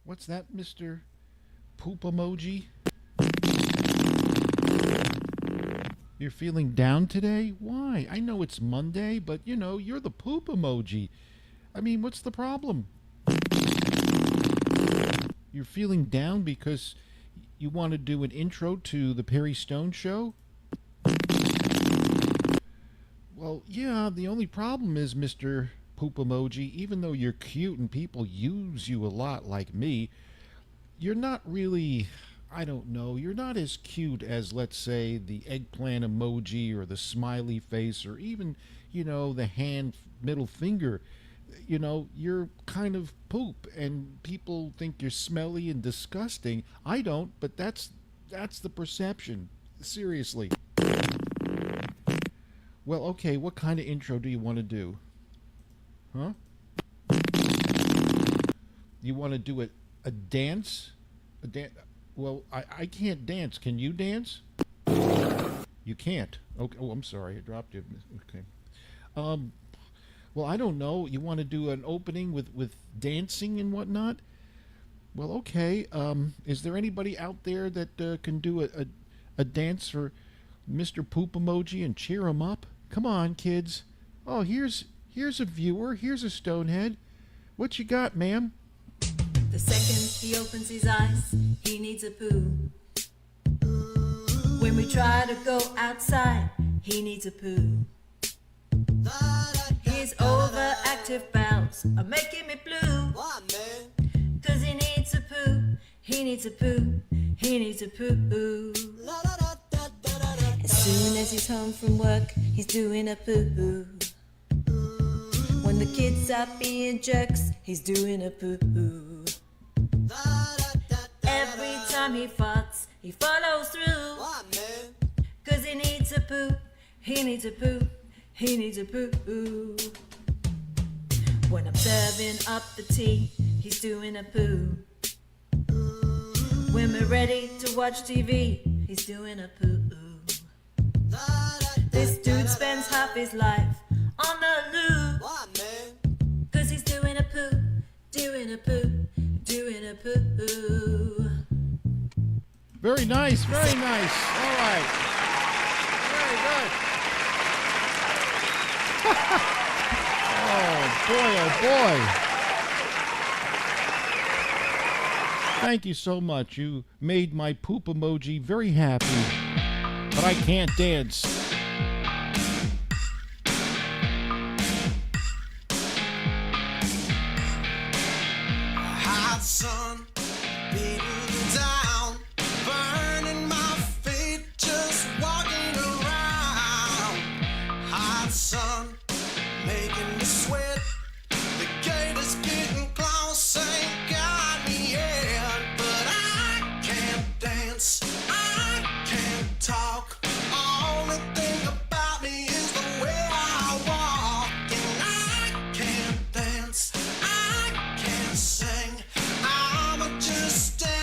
What's that, Mr. Poop Emoji? You're feeling down today? Why? I know it's Monday, but you're the poop emoji. I mean, what's the problem? You're feeling down because you want to do an intro to the Perry Stone show? Well, yeah, the only problem is, Mr. Poop Emoji, even though you're cute and people use you a lot like me, you're not really, I don't know, you're not as cute as, let's say, the eggplant emoji or the smiley face or even, the hand middle finger. You're kind of poop and people think you're smelly and disgusting. I don't, but that's the perception. Seriously. Well, okay, what kind of intro do you want to do? Huh? You want to do a dance? A dance? Well, I can't dance. Can you dance? You can't. Okay. Oh, I'm sorry. I dropped you. Okay. Well, I don't know. You want to do an opening with dancing and whatnot? Well, okay. Is there anybody out there that can do a dance for Mr. Poop Emoji and cheer him up? Come on, kids. Oh, here's a viewer. Here's a stonehead. What you got, ma'am? The second he opens his eyes, he needs a poo. When we try to go outside, he needs a poo. His overactive bowels are making me blue. Cause he needs a poo, he needs a poo, he needs a poo. As soon as he's home from work, he's doing a poo. When the kids are being jerks, he's doing a poo. Every time he farts, he follows through. Cause he needs a poo, he needs a poo, he needs a poo. When I'm serving up the tea, he's doing a poo. When we're ready to watch TV, he's doing a poo. This dude spends half his life on the loo. Cause he's doing a poo, doing a poo, doing a poo. Very nice, very nice. All right. Very good. Oh boy. Thank you so much. You made my poop emoji very happy. But I can't dance. Hot sun beating down, burning my feet, just walking around. Hot sun making me sweat. The gate is getting close, ain't got me yet. But I can't dance, I can't talk. Only thing about me is the way I walk. And I can't dance, I can't sing. I'ma just stand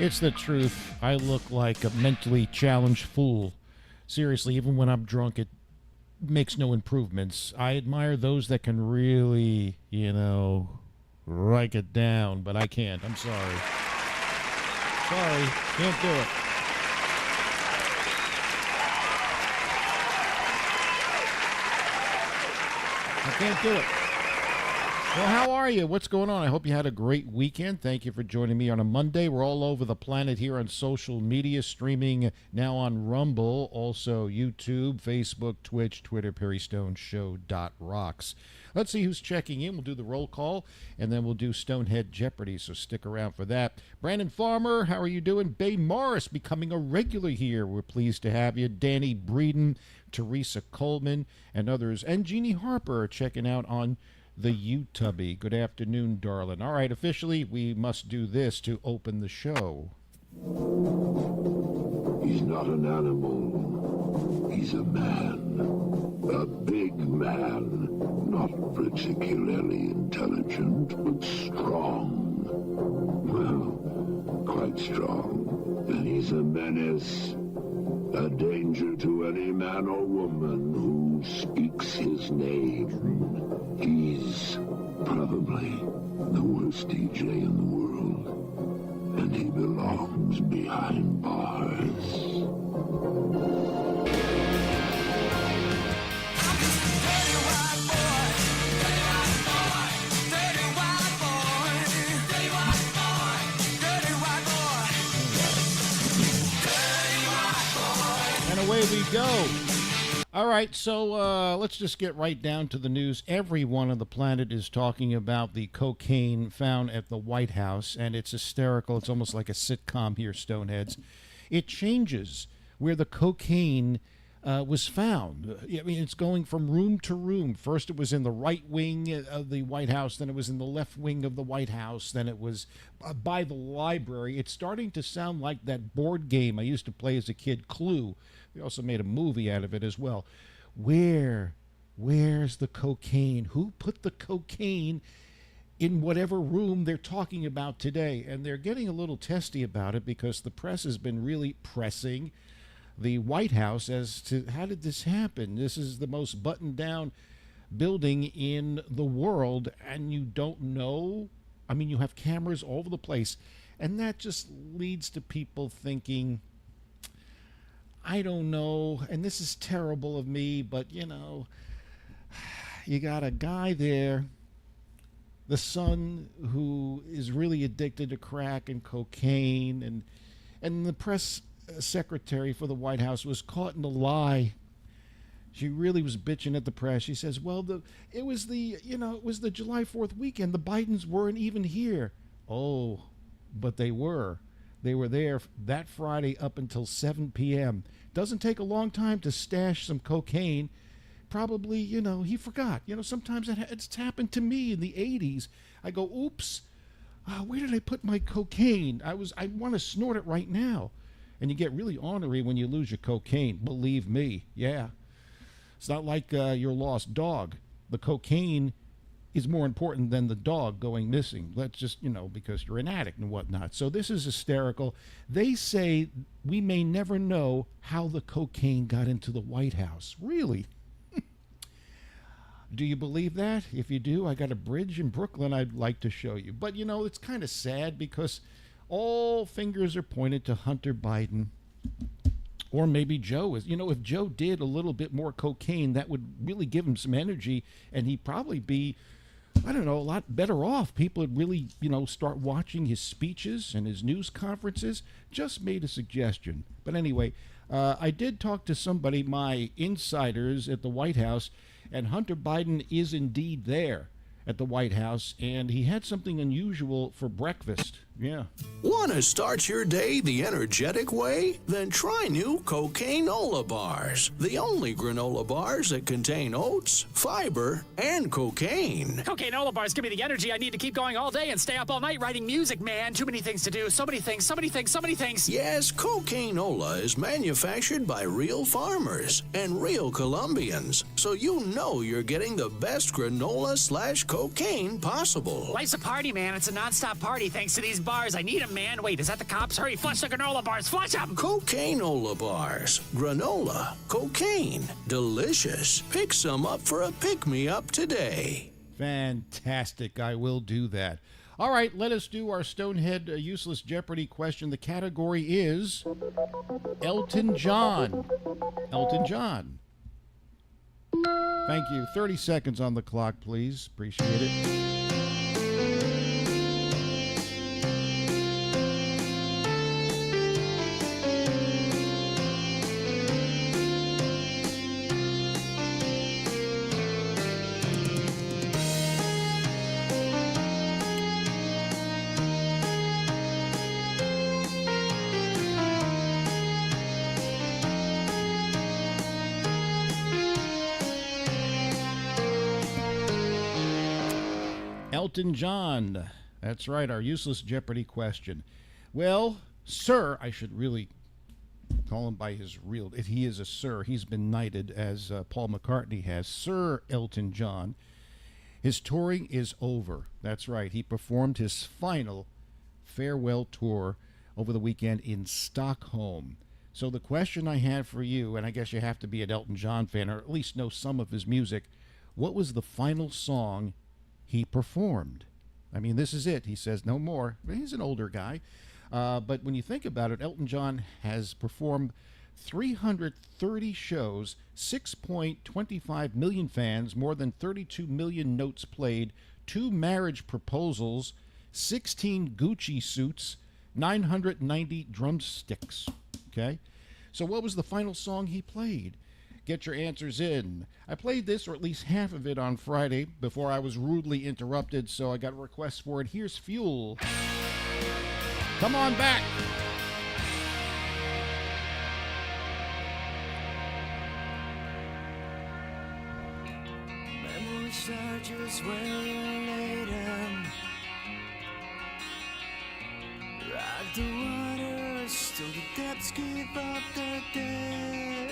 It's the truth. I look like a mentally challenged fool. Seriously, even when I'm drunk, it makes no improvements. I admire those that can really, write it down, but I can't. I'm sorry. Sorry, can't do it. I can't do it. Well, how are you? What's going on? I hope you had a great weekend. Thank you for joining me on a Monday. We're all over the planet here on social media, streaming now on Rumble, also YouTube, Facebook, Twitch, Twitter, PerryStoneShow.rocks. Let's see who's checking in. We'll do the roll call, and then we'll do Stonehead Jeopardy, so stick around for that. Brandon Farmer, how are you doing? Bay Morris becoming a regular here. We're pleased to have you. Danny Breeden, Teresa Coleman, and others. And Jeannie Harper checking out on the YouTubby. Good afternoon, darling. All right, officially, we must do this to open the show. He's not an animal. He's a man. A big man. Not particularly intelligent, but strong. Well, quite strong. And he's a menace. A danger to any man or woman who speaks his name. He's probably the worst DJ in the world, and he belongs behind bars. And away we go. All right, so let's just get right down to the news. Everyone on the planet is talking about the cocaine found at the White House, and it's hysterical. It's almost like a sitcom here, Stoneheads. It changes where the cocaine was found. I mean, it's going from room to room. First it was in the right wing of the White House, then it was in the left wing of the White House, then it was by the library. It's starting to sound like that board game I used to play as a kid, Clue. We also made a movie out of it as well. Where's the cocaine? Who put the cocaine in whatever room they're talking about today? And they're getting a little testy about it because the press has been really pressing the White House as to how did this happen? This is the most buttoned down building in the world, and you don't know. I mean, you have cameras all over the place, and that just leads to people thinking, I don't know, and this is terrible of me, but you got a guy there, the son who is really addicted to crack and cocaine, and the press secretary for the White House was caught in a lie. She really was bitching at the press. She says, well, it was the July 4th weekend. The Bidens weren't even here. Oh, but they were. They were there that Friday up until 7 p.m. Doesn't take a long time to stash some cocaine. Probably, he forgot. Sometimes it's happened to me in the 80s. I go, oops, where did I put my cocaine? I want to snort it right now. And you get really ornery when you lose your cocaine. Believe me, yeah. It's not like your lost dog. The cocaine is more important than the dog going missing. Let's just, because you're an addict and whatnot. So this is hysterical. They say we may never know how the cocaine got into the White House. Really? Do you believe that? If you do, I got a bridge in Brooklyn I'd like to show you. But, it's kind of sad because all fingers are pointed to Hunter Biden. Or maybe Joe is. If Joe did a little bit more cocaine, that would really give him some energy, and he'd probably be, a lot better off. People would really, start watching his speeches and his news conferences. Just made a suggestion. But anyway, I did talk to somebody, my insiders at the White House, and Hunter Biden is indeed there at the White House, and he had something unusual for breakfast. Yeah. Want to start your day the energetic way? Then try new Cocaine-Ola bars. The only granola bars that contain oats, fiber, and cocaine. Cocaine-Ola bars give me the energy I need to keep going all day and stay up all night writing music, man. Too many things to do. So many things, so many things, so many things. Yes, Cocaine-Ola is manufactured by real farmers and real Colombians. So you're getting the best granola/cocaine possible. Life's a party, man. It's a nonstop party thanks to these bars. bars. I need 'em, man. Wait, is that the cops? Hurry, flush the granola bars. Flush 'em! Cocaine-ola bars. Granola. Cocaine. Delicious. Pick some up for a pick-me-up today. Fantastic. I will do that. All right, let us do our Stonehead Useless Jeopardy question. The category is Elton John. Elton John. Thank you. 30 seconds on the clock, please. Appreciate it. Elton John. That's right, our useless Jeopardy question. Well, sir, I should really call him by his real... If he is a sir, he's been knighted, as Paul McCartney has. Sir Elton John. His touring is over. That's right. He performed his final farewell tour over the weekend in Stockholm. So the question I had for you, and I guess you have to be an Elton John fan, or at least know some of his music, what was the final song he performed? I mean, this is it. He says no more. He's an older guy. But when you think about it, Elton John has performed 330 shows, 6.25 million fans, more than 32 million notes played, 2 marriage proposals, 16 Gucci suits, 990 drumsticks. Okay? So what was the final song he played? Get your answers in. I played this, or at least half of it, on Friday before I was rudely interrupted, so I got a request for it. Here's Fuel. Come on back. Memory surges when you're laden. Ride the waters till the depths give up their dead.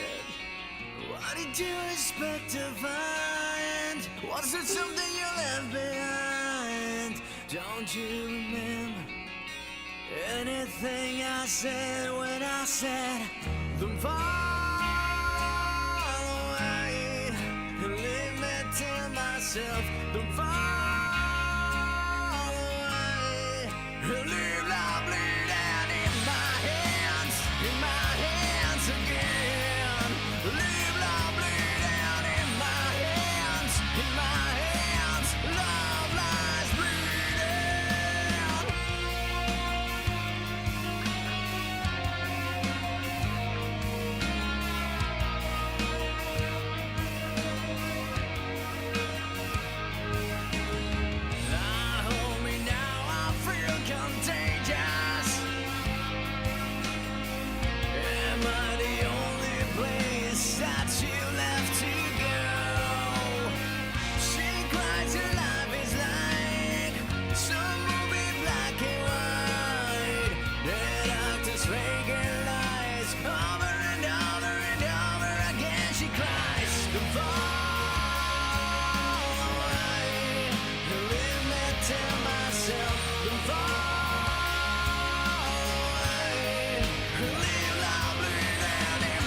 What did you expect to find? Was it something you left behind? Don't you remember anything I said when I said, then fall away and leave me to myself? Then fall away and leave love bleeding in my hands again. Leave love bleeding in my hands, love lies bleeding. Hold me now, I feel contagious. Am I the only place that you left to go? She cries, her life is like some movie, black and white. The doctor's faking lies over and over and over again. She cries, don't fall away, leave me to myself. Don't fall away, leave love bleeding in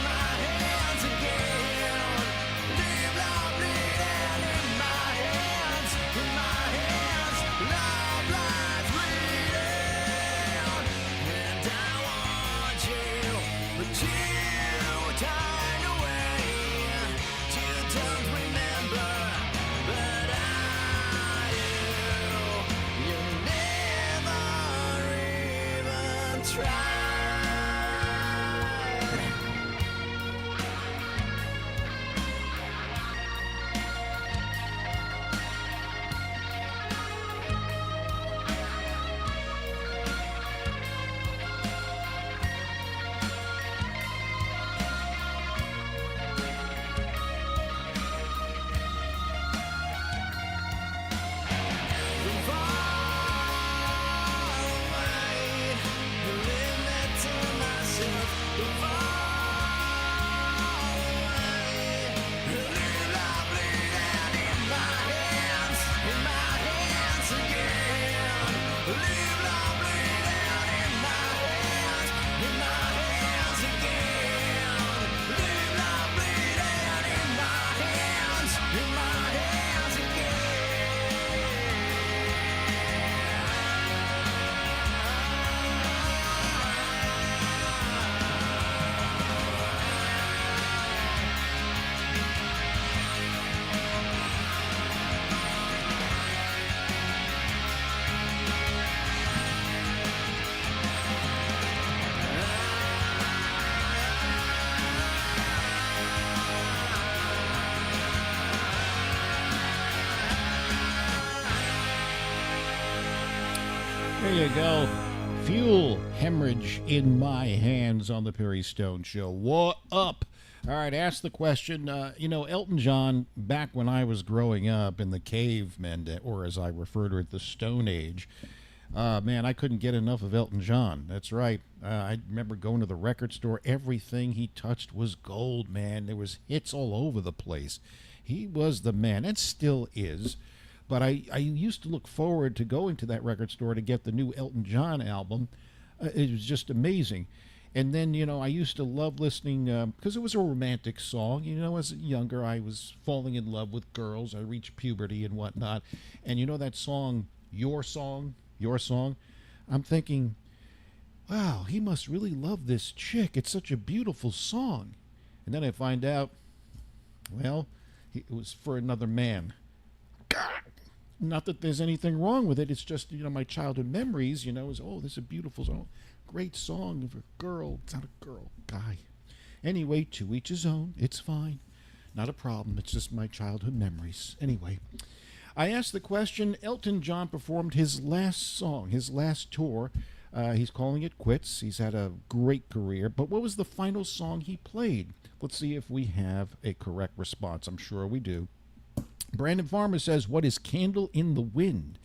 my hands again. Leave love bleeding in my hands, love lies bleeding. And I want you, but you turned away. You don't remember, but I do. You never even tried. Don't fall away, leave me There you go. Fuel hemorrhage in my hands on the Perry Stone Show. What up? All right, ask the question. Elton John, back when I was growing up in the cavemen, or as I refer to it, the Stone Age, man, I couldn't get enough of Elton John. That's right. I remember going to the record store. Everything he touched was gold, man. There was hits all over the place. He was the man, and still is. But I used to look forward to going to that record store to get the new Elton John album. It was just amazing. And then, I used to love listening, because it was a romantic song. As younger, I was falling in love with girls. I reached puberty and whatnot. And that song, Your Song, I'm thinking, wow, he must really love this chick. It's such a beautiful song. And then I find out, well, it was for another man. Not that there's anything wrong with it. It's just, my childhood memories, is, this is a beautiful song. Great song of a girl. It's not a girl, guy. Anyway, to each his own. It's fine. Not a problem. It's just my childhood memories. Anyway, I asked the question. Elton John performed his last song, his last tour. He's calling it quits. He's had a great career. But what was the final song he played? Let's see if we have a correct response. I'm sure we do. Brandon Farmer says, what is Candle in the Wind?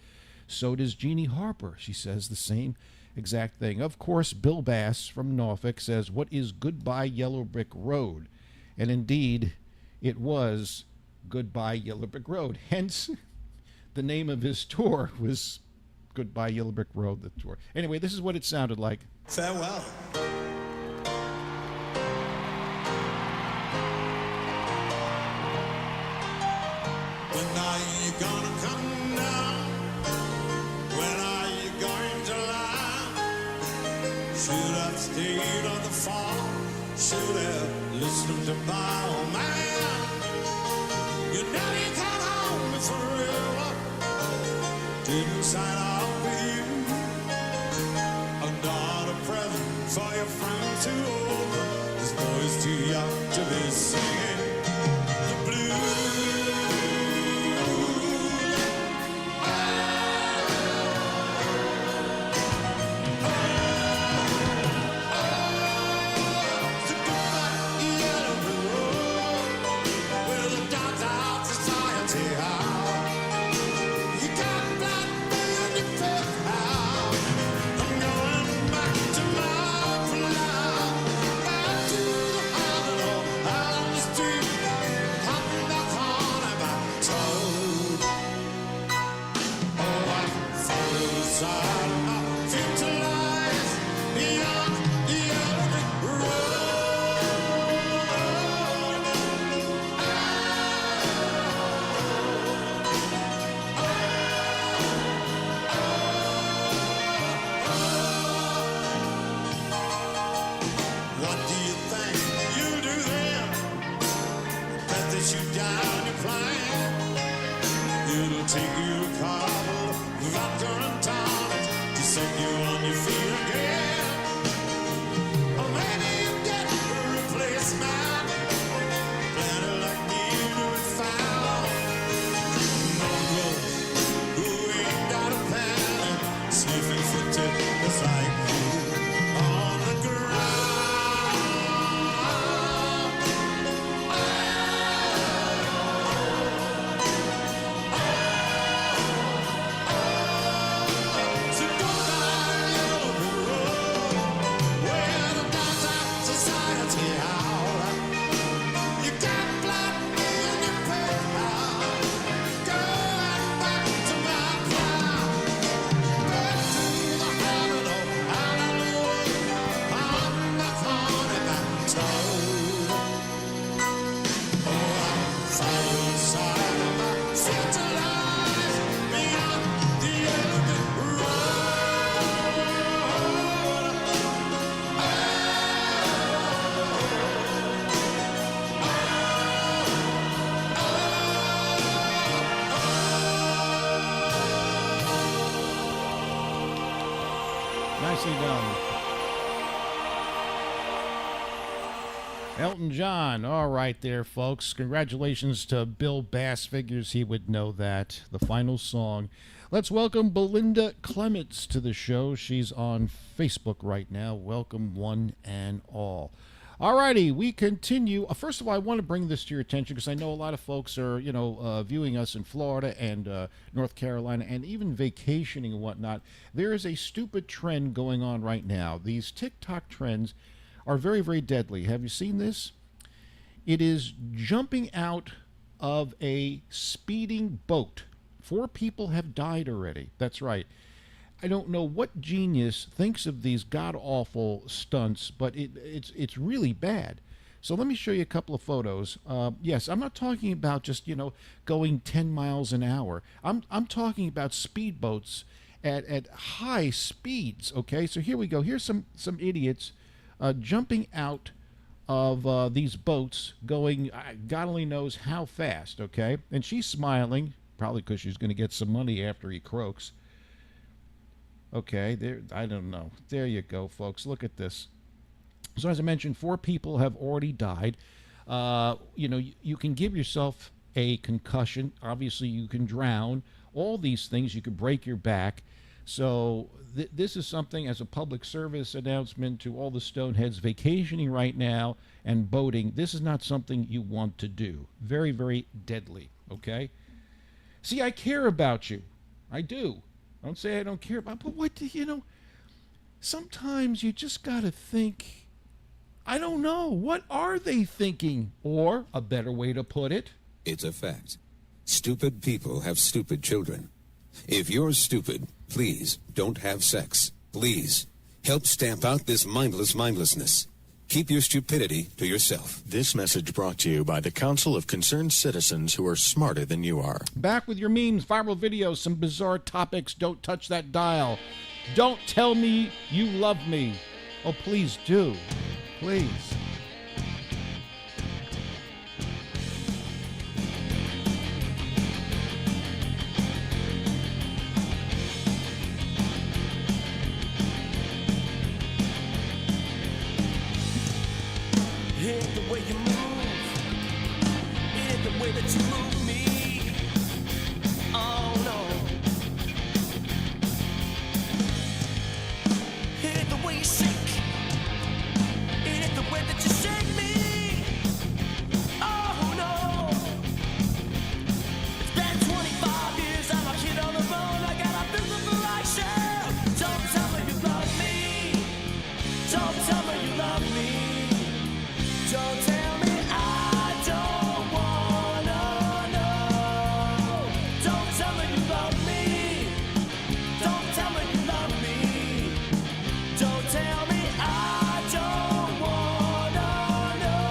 So does Jeannie Harper. She says the same exact thing. Of course, Bill Bass from Norfolk says, what is Goodbye Yellow Brick Road? And indeed, it was Goodbye Yellow Brick Road. Hence, the name of his tour was Goodbye Yellow Brick Road, the tour. Anyway, this is what it sounded like. Farewell. When are you gonna come down? When are you going to lie? Should have stayed on the farm. Should have listened to my old man. You never come home forever. Didn't sign up with you. I'm not a present for your friends too old. This boy's too young to be singing the blues. Nicely done. Elton John. All right there, folks. Congratulations to Bill Bass. Figures he would know that. The final song. Let's welcome Belinda Clements to the show. She's on Facebook right now. Welcome, one and all. All righty, we continue. First of all, I want to bring this to your attention because I know a lot of folks are, viewing us in Florida and North Carolina and even vacationing and whatnot. There is a stupid trend going on right now. These TikTok trends are very, very deadly. Have you seen this? It is jumping out of a speeding boat. 4 people have died already. That's right. I don't know what genius thinks of these god-awful stunts, but it's really bad. So let me show you a couple of photos. Yes, I'm not talking about just, going 10 miles an hour. I'm talking about speedboats at high speeds, okay? So here we go. Here's some idiots jumping out of these boats going God only knows how fast, okay? And she's smiling, probably because she's going to get some money after he croaks. Okay, there. I don't know. There you go, folks. Look at this. So as I mentioned, 4 people have already died. You can give yourself a concussion. Obviously, you can drown. All these things. You could break your back. So this is something as a public service announcement to all the stoneheads vacationing right now and boating. This is not something you want to do. Very, very deadly, okay? See, I care about you. I do. Don't say I don't care about, but what do sometimes you just got to think, I don't know, what are they thinking? Or, a better way to put it, it's a fact. Stupid people have stupid children. If you're stupid, please don't have sex. Please help stamp out this mindlessness. Keep your stupidity to yourself. This message brought to you by the Council of Concerned Citizens who are smarter than you are. Back with your memes, viral videos, some bizarre topics. Don't touch that dial. Don't tell me you love me. Oh, please do. Please. Hit the way you move, hit the way that you move me. Oh no. Hit the way you shake, hit the way that you shake me. Oh no. It's been 25 years, I'm a kid on the road. I got a physical action. Don't tell me you love me. Don't tell me you love me. Don't tell me I don't wanna know. Don't tell me you love me. Don't tell me you love me. Don't tell me I don't wanna know.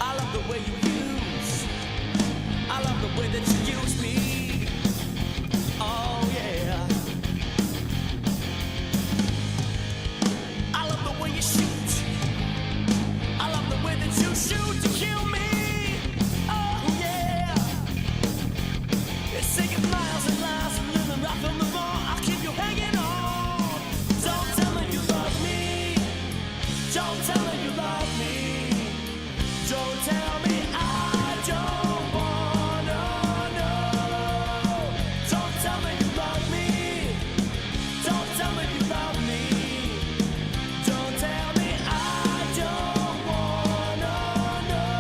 I love the way you use. I love the way that you use me. Oh yeah. I love the way you shoot. I love the way that you shoot to kill me. Oh yeah. It's taking miles and miles and living right from the ball. I'll keep you hanging on. Don't tell me you love me. Don't tell me you love me. Don't tell me I don't wanna know. Don't tell me you love me. Don't tell me you love me. Don't tell me I don't wanna know.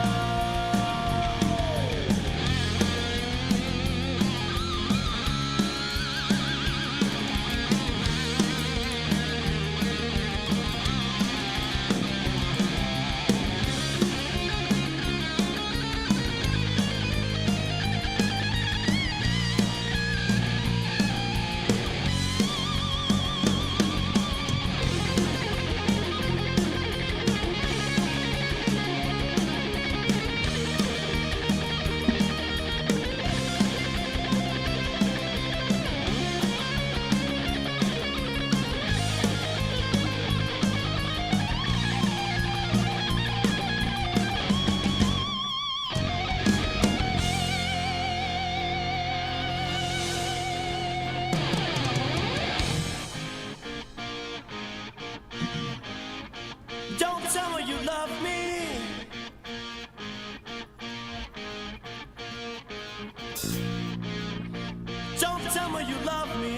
Don't tell me you love me.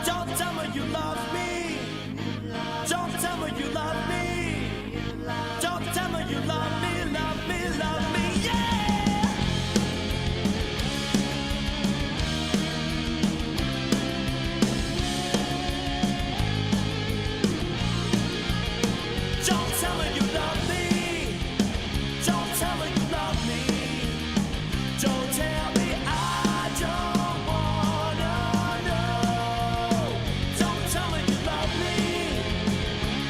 Don't tell me you love me. Don't tell me you love me. Don't tell me you love me, love me, love me, yeah! Don't tell me you love me. Don't tell me you love me. Don't tell me I don't wanna know. Don't tell me you love me.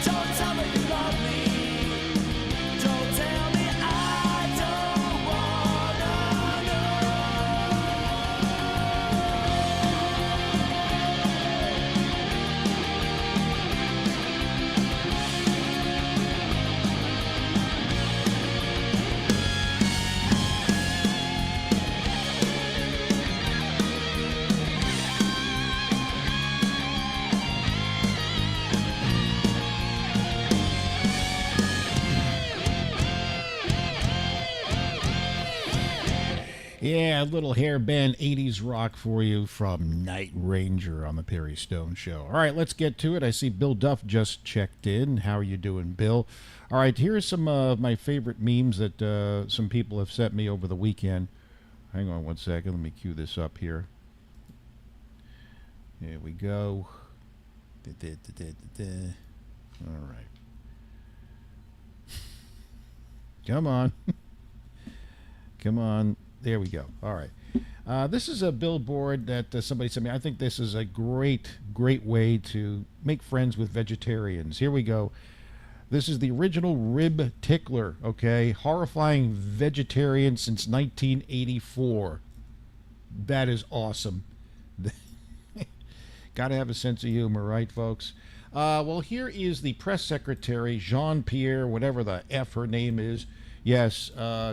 Don't tell me you love me. Don't tell me I don't wanna know. Yeah, a little hairband 80s rock for you from Night Ranger on the Perry Stone Show. All right, let's get to it. I see Bill Duff just checked in. How are you doing, Bill? All right, here are some of my favorite memes that some people have sent me over the weekend. Hang on one second. Let me cue this up here. Here we go. All right. Come on. Come on. There we go. All right. This is a billboard that somebody sent me. I think this is a great way to make friends with vegetarians. Here we go. This is the original rib tickler, okay? Horrifying vegetarian since 1984. That is awesome. Got to have a sense of humor, right, folks? Well, here is the press secretary, Jean-Pierre, whatever the F her name is. Yes,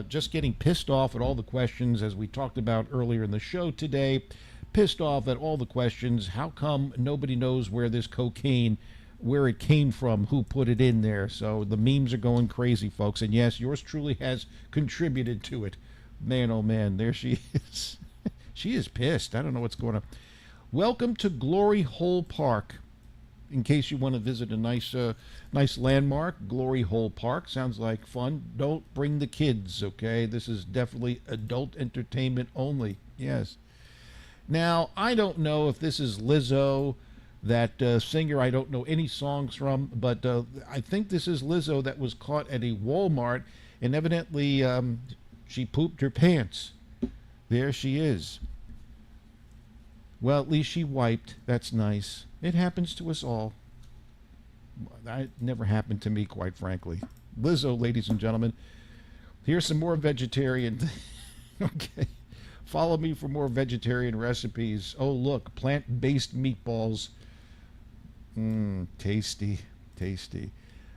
just getting pissed off at all the questions, as we talked about earlier in the show today. Pissed off at all the questions. How come nobody knows where this cocaine, where it came from, who put it in there? So the memes are going crazy, folks. And yes, yours truly has contributed to it. Man, oh man, there she is. She is pissed. I don't know what's going on. Welcome to Glory Hole Park. In case you want to visit a nice landmark, Glory Hole Park. Sounds like fun. Don't bring the kids, okay? This is definitely adult entertainment only. Yes. Now, I don't know if this is Lizzo, that singer I don't know any songs from, but I think this is Lizzo that was caught at a Walmart, and evidently she pooped her pants. There she is. Well, at least she wiped. That's nice. It happens to us all. That never happened to me, quite frankly. Lizzo, ladies and gentlemen. Here's some more vegetarian. Okay. Follow me for more vegetarian recipes. Oh, look. Plant-based meatballs. Tasty. Tasty.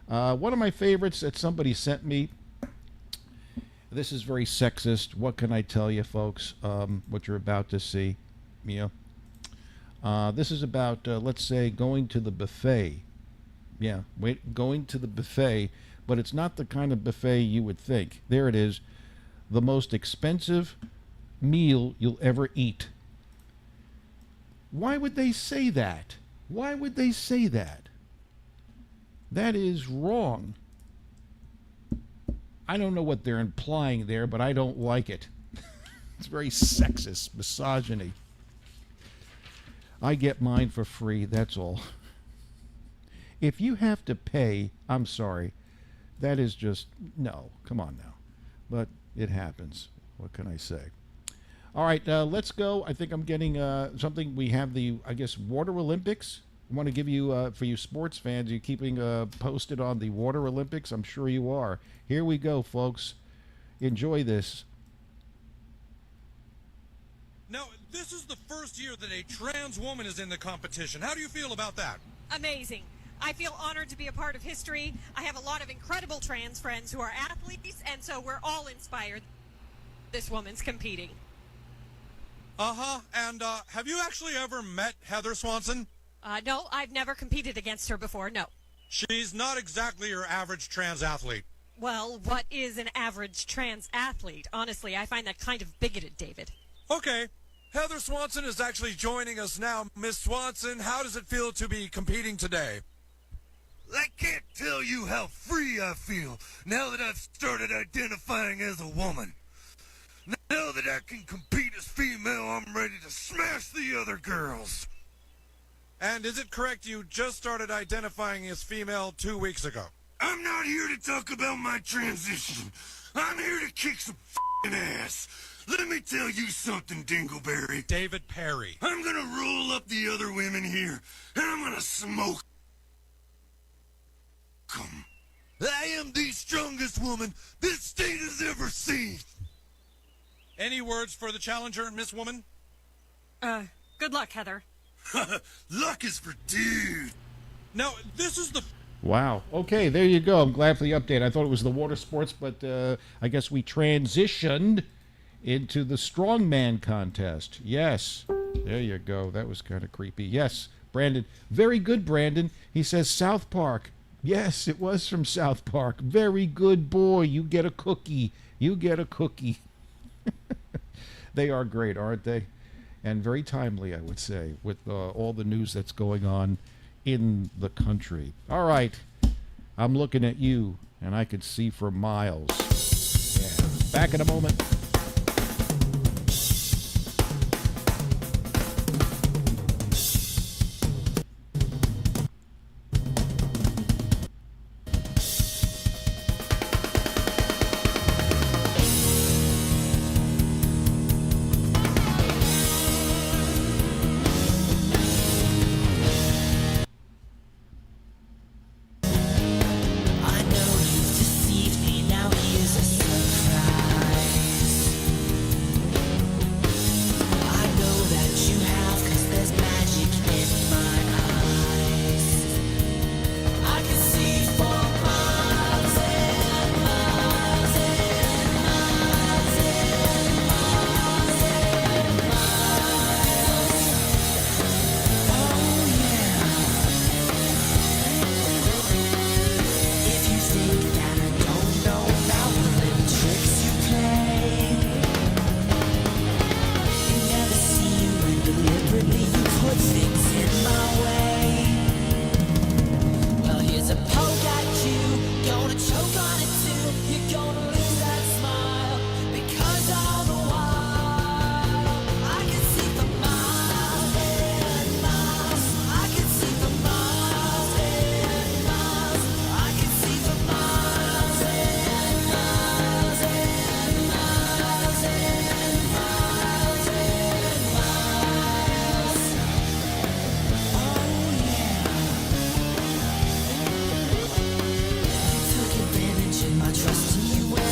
One of my favorites that somebody sent me. This is very sexist. What can I tell you, folks? What you're about to see. Yeah. This is about, let's say, going to the buffet. Yeah, going to the buffet, but it's not the kind of buffet you would think. There it is. The most expensive meal you'll ever eat. Why would they say that? Why would they say that? That is wrong. I don't know what they're implying there, but I don't like it. It's very sexist, misogyny. I get mine for free, that's all. If you have to pay, I'm sorry. That is just, no, come on now. But it happens. What can I say? All right, let's go. I think I'm getting something. We have the, I guess, Water Olympics. I want to give you, for you sports fans, you keeping posted on the Water Olympics? I'm sure you are. Here we go, folks. Enjoy this. Now, this is the first year that a trans woman is in the competition. How do you feel about that? Amazing. I feel honored to be a part of history. I have a lot of incredible trans friends who are athletes, and so we're all inspired. This woman's competing. Uh-huh. And have you actually ever met Heather Swanson? No, I've never competed against her before, no. She's not exactly your average trans athlete. Well, what is an average trans athlete? Honestly, I find that kind of bigoted, David. Okay. Heather Swanson is actually joining us now. Miss Swanson, how does it feel to be competing today? I can't tell you how free I feel now that I've started identifying as a woman. Now that I can compete as female, I'm ready to smash the other girls. And is it correct you just started identifying as female 2 weeks ago? I'm not here to talk about my transition. I'm here to kick some f***ing ass. Let me tell you something, Dingleberry. David Perry. I'm gonna roll up the other women here, and I'm gonna smoke them. I am the strongest woman this state has ever seen. Any words for the challenger, Miss Woman? Good luck, Heather. Luck is for dude. Now, this is the... Wow. Okay, there you go. I'm glad for the update. I thought it was the water sports, but I guess we transitioned into the strongman contest. Yes. There you go. That was kind of creepy. Yes, Brandon. Very good, Brandon. He says South Park. Yes, it was from South Park. Very good boy. You get a cookie. You get a cookie. They are great, aren't they? And very timely, I would say, with all the news that's going on in the country. All right. I'm looking at you, and I could see for miles. Yeah. Back in a moment. I know you've deceived me, now here's a surprise. I know that you have, 'cause there's magic in my eyes. I can see for miles and miles and miles and miles and miles. Oh yeah. If you think that I don't know about the little tricks you play, you never see when deliberately you put things in my way. Well, here's a poke at you, gonna choke on it too. You're gonna lose that smile, because all the while I can see for miles and miles. I can see for miles and miles. I can see for miles and miles and miles and miles and miles. Oh yeah. You took advantage of my trust in you.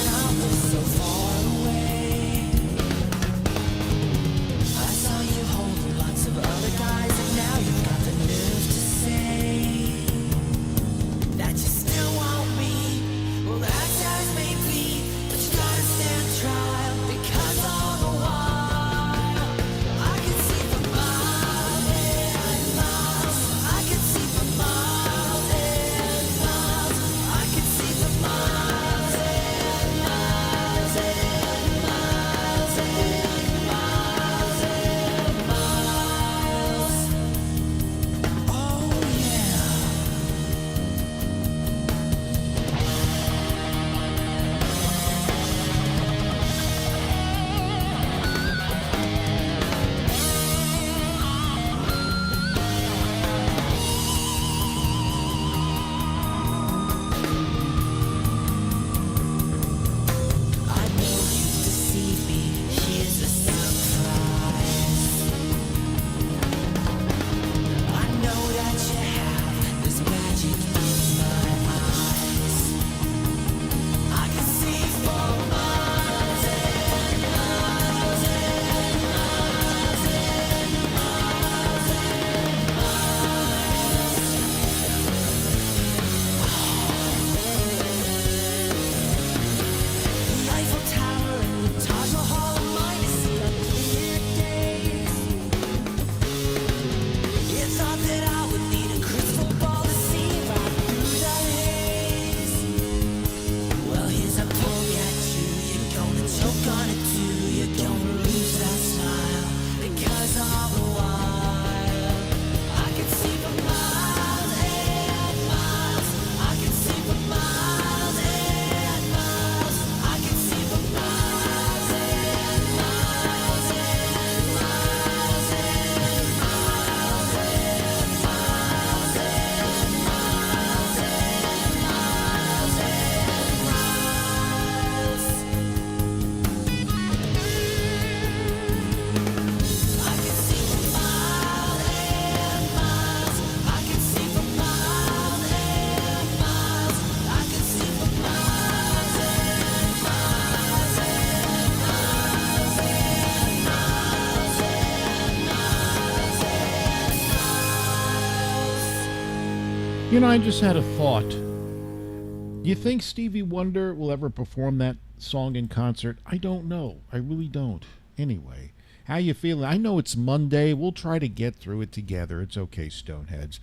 You know, I just had a thought. Do you think Stevie Wonder will ever perform that song in concert? I don't know. I really don't. Anyway, how you feeling? I know it's Monday. We'll try to get through it together. It's okay, Stoneheads.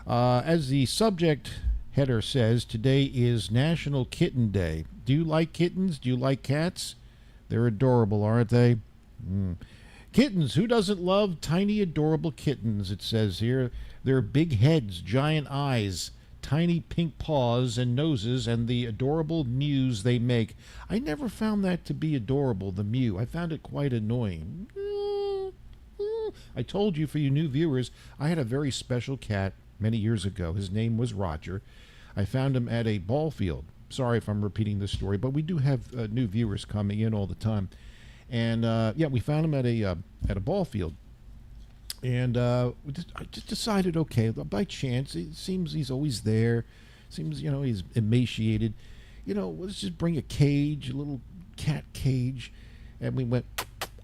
As the subject header says, today is National Kitten Day. Do you like kittens? Do you like cats? They're adorable, aren't they? Kittens. Who doesn't love tiny, adorable kittens? It says here. Their big heads, giant eyes, tiny pink paws and noses, and the adorable mews they make. I never found that to be adorable, the mew. I found it quite annoying. I told you, for you new viewers, I had a very special cat many years ago. His name was Roger. I found him at a ball field. Sorry if I'm repeating this story, but we do have new viewers coming in all the time. And yeah, we found him at a ball field. And I just decided, okay, by chance, it seems he's always there. Seems, he's emaciated. Let's just bring a cage, a little cat cage. And we went,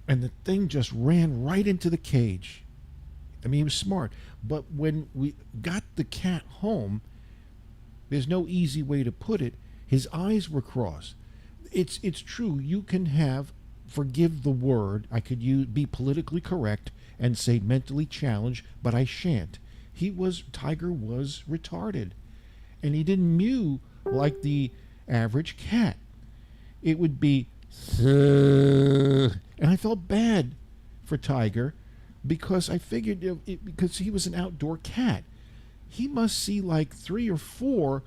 and the thing just ran right into the cage. I mean, he was smart. But when we got the cat home, there's no easy way to put it, his eyes were crossed. It's true, you can have, forgive the word, I could be politically correct and say mentally challenged, but I shan't. Tiger was retarded. And he didn't mew like the average cat. It would be, and I felt bad for Tiger because I figured, because he was an outdoor cat. He must see like 3 or 4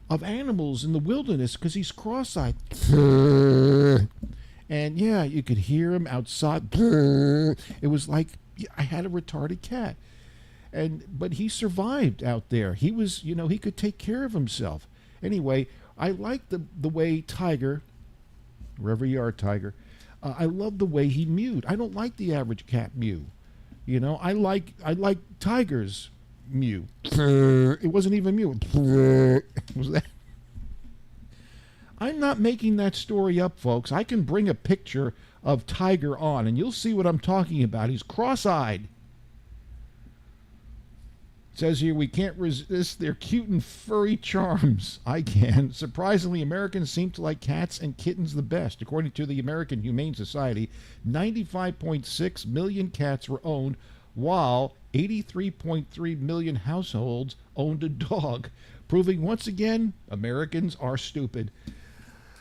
of animals in the wilderness because he's cross-eyed. And yeah, you could hear him outside. It was like I had a retarded cat. But he survived out there. He was, he could take care of himself. Anyway, I like the way Tiger, wherever you are, Tiger, I love the way he mewed. I don't like the average cat mew. I like Tiger's mew. It wasn't even mew. Was that? I'm not making that story up, folks. I can bring a picture of Tiger on, and you'll see what I'm talking about. He's cross-eyed. It says here, we can't resist their cute and furry charms. I can. Surprisingly, Americans seem to like cats and kittens the best. According to the American Humane Society, 95.6 million cats were owned, while 83.3 million households owned a dog, proving once again Americans are stupid.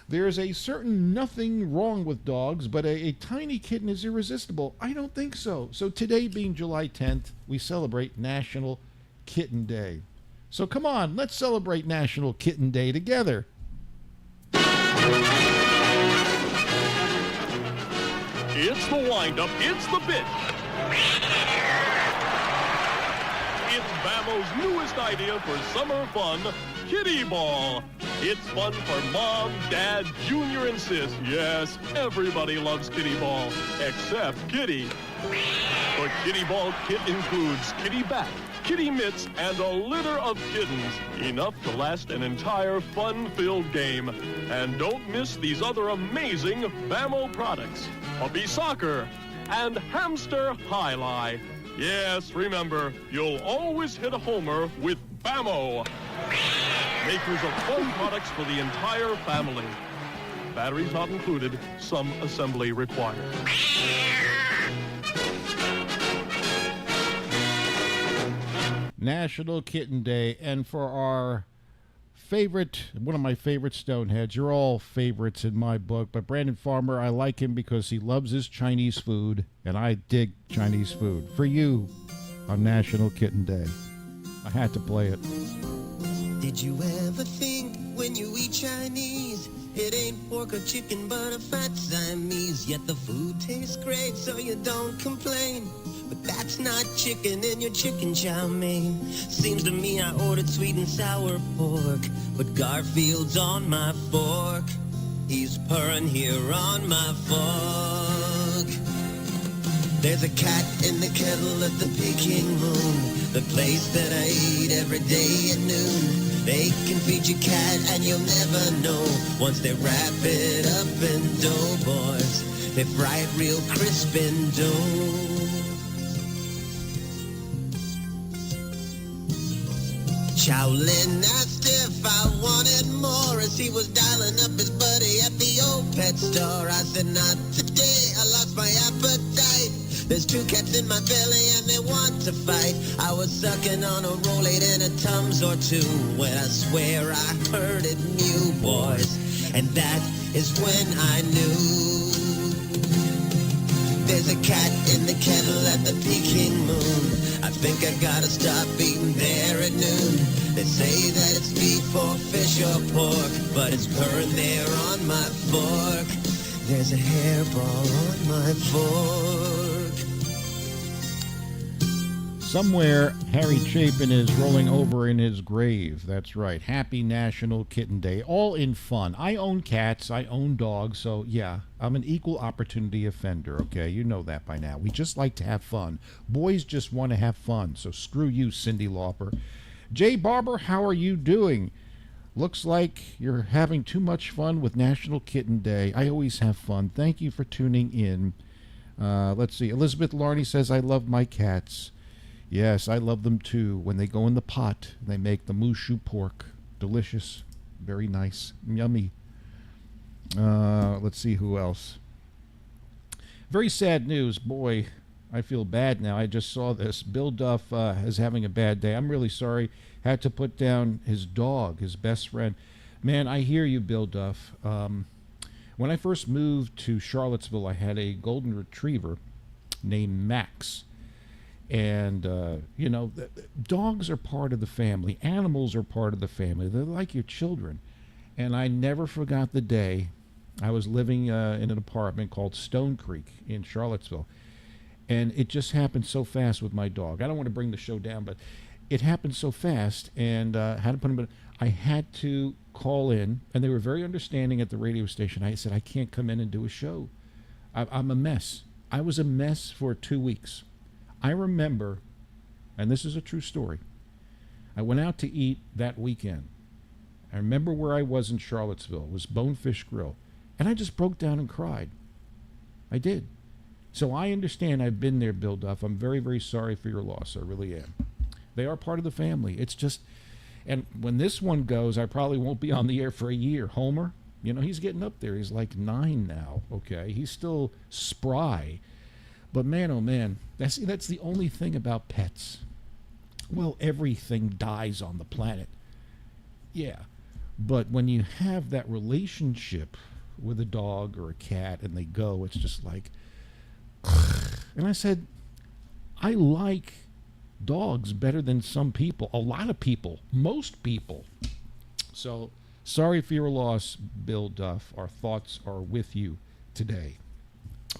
There's a certain nothing wrong with dogs, but a tiny kitten is irresistible. I don't think so. So today being July 10th, we celebrate National Kitten Day. So come on, let's celebrate National Kitten Day together. It's the wind-up, it's the bit. It's Bammo's newest idea for summer fun, Kitty Ball. It's fun for Mom, Dad, Junior, and Sis. Yes, everybody loves Kitty Ball, except Kitty. The Kitty Ball kit includes kitty bat, kitty mitts, and a litter of kittens. Enough to last an entire fun-filled game. And don't miss these other amazing Bammo products. Puppy Soccer and Hamster High-Lie. Yes, remember, you'll always hit a homer with Bammo. Makers of fun products for the entire family. Batteries not included, some assembly required. National Kitten Day, and for our one of my favorite Stoneheads, you're all favorites in my book, but Brandon Farmer, I like him because he loves his Chinese food, and I dig Chinese food. For you, on National Kitten Day. I had to play it. Did you ever think when you eat Chinese, it ain't pork or chicken but a fat Siamese? Yet the food tastes great so you don't complain. But that's not chicken in your chicken chow mein. Seems to me I ordered sweet and sour pork, but Garfield's on my fork. He's purring here on my fork. There's a cat in the kettle at the Peking Moon, the place that I eat every day at noon. They can feed your cat and you'll never know. Once they wrap it up in dough, boys, they fry it real crisp in dough. Shaolin asked if I wanted more as he was dialing up his buddy at the old pet store. I said, not today, I lost my appetite. There's 2 cats in my belly and they want to fight. I was sucking on a Rolade and a Tums or 2 when I swear I heard it mew, boys. And that is when I knew. There's a cat in the kettle at the Peking moon. I think I gotta stop eating there at noon. They say that it's beef or fish or pork, but it's burned there on my fork. There's a hairball on my fork. Somewhere, Harry Chapin is rolling over in his grave. That's right. Happy National Kitten Day. All in fun. I own cats. I own dogs. So, yeah, I'm an equal opportunity offender, okay? You know that by now. We just like to have fun. Boys just want to have fun. So, screw you, Cyndi Lauper. Jay Barber, how are you doing? Looks like you're having too much fun with National Kitten Day. I always have fun. Thank you for tuning in. Let's see. Elizabeth Larney says, I love my cats. Yes, I love them too. When they go in the pot, they make the mushu pork. Delicious. Very nice. Yummy. Let's see who else. Very sad news. Boy, I feel bad now. I just saw this. Bill Duff is having a bad day. I'm really sorry. Had to put down his dog, his best friend. Man, I hear you, Bill Duff. When I first moved to Charlottesville, I had a golden retriever named Max. And, you know, dogs are part of the family. Animals are part of the family. They're like your children. And I never forgot the day I was living in an apartment called Stone Creek in Charlottesville. And it just happened so fast with my dog. I don't want to bring the show down, but it happened so fast. And had to put him in. I had to call in, and they were very understanding at the radio station. I said, I can't come in and do a show. I'm a mess. I was a mess for 2 weeks. I remember, and this is a true story, I went out to eat that weekend. I remember where I was in Charlottesville. It was Bonefish Grill. And I just broke down and cried. I did. So I understand. I've been there, Bill Duff. I'm very, very sorry for your loss. I really am. They are part of the family. It's just, and when this one goes, I probably won't be on the air for a year. Homer, you know, he's getting up there. He's like 9 now, okay? He's still spry. But man, oh man, that's the only thing about pets. Well, everything dies on the planet. Yeah. But when you have that relationship with a dog or a cat and they go, it's just like, and I said, I like dogs better than some people, a lot of people, most people. So sorry for your loss, Bill Duff. Our thoughts are with you today.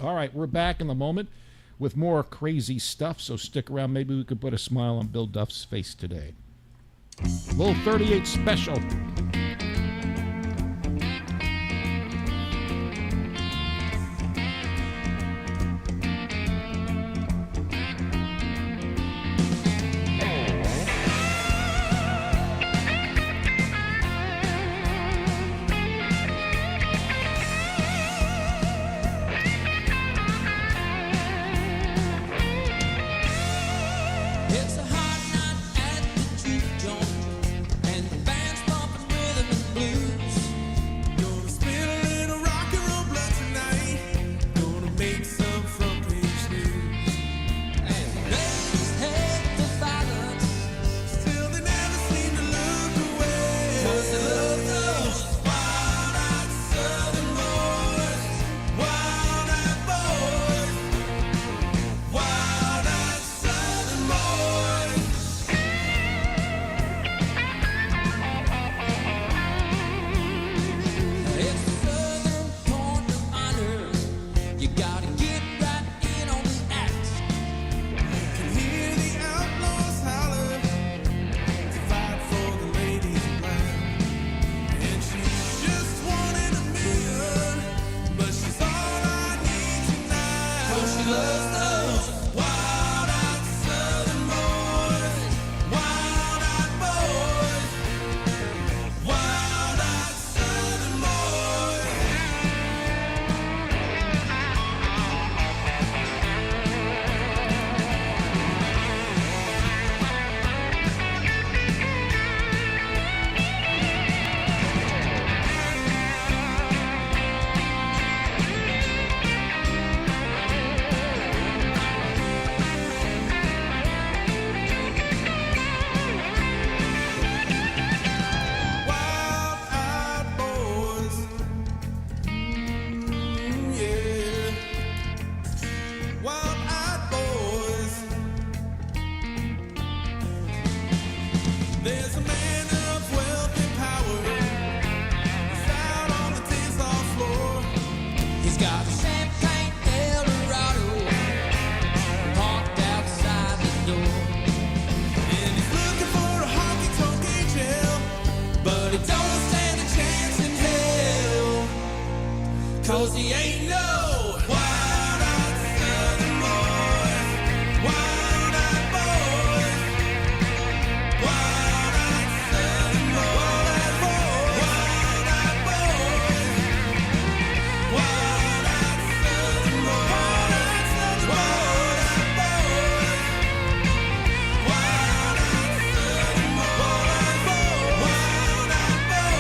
All right, we're back in a moment with more crazy stuff, so stick around. Maybe we could put a smile on Bill Duff's face today. Little 38 special. It's a hard night at the juke joint, and the band's pumping 'cause he ain't no wild-eyed southern boy. Wild-eyed boy. Wild-eyed southern boy. Wild-eyed boy. Wild-eyed southern boy. Wild-eyed southern boy. Wild-eyed boy. Wild-eyed southern boy. Wild-eyed boy. Wild-eyed boy.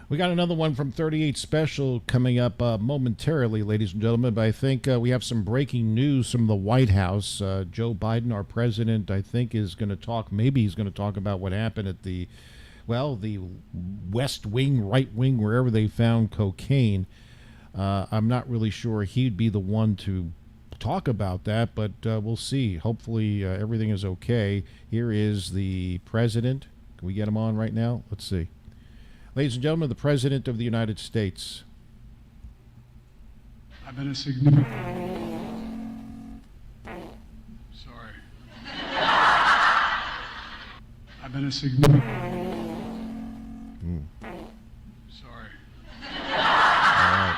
We got another one from 38 Special coming up momentarily, ladies and gentlemen. But I think we have some breaking news from the White House. Joe Biden, our president, I think is going to talk. Maybe he's going to talk about what happened at the West Wing, right wing, wherever they found cocaine. I'm not really sure he'd be the one to talk about that, but we'll see. Hopefully everything is okay. Here is the president. Can we get him on right now? Let's see. Ladies and gentlemen, the President of the United States. I've been a significant... Sorry. I've been a significant... Sorry. All right.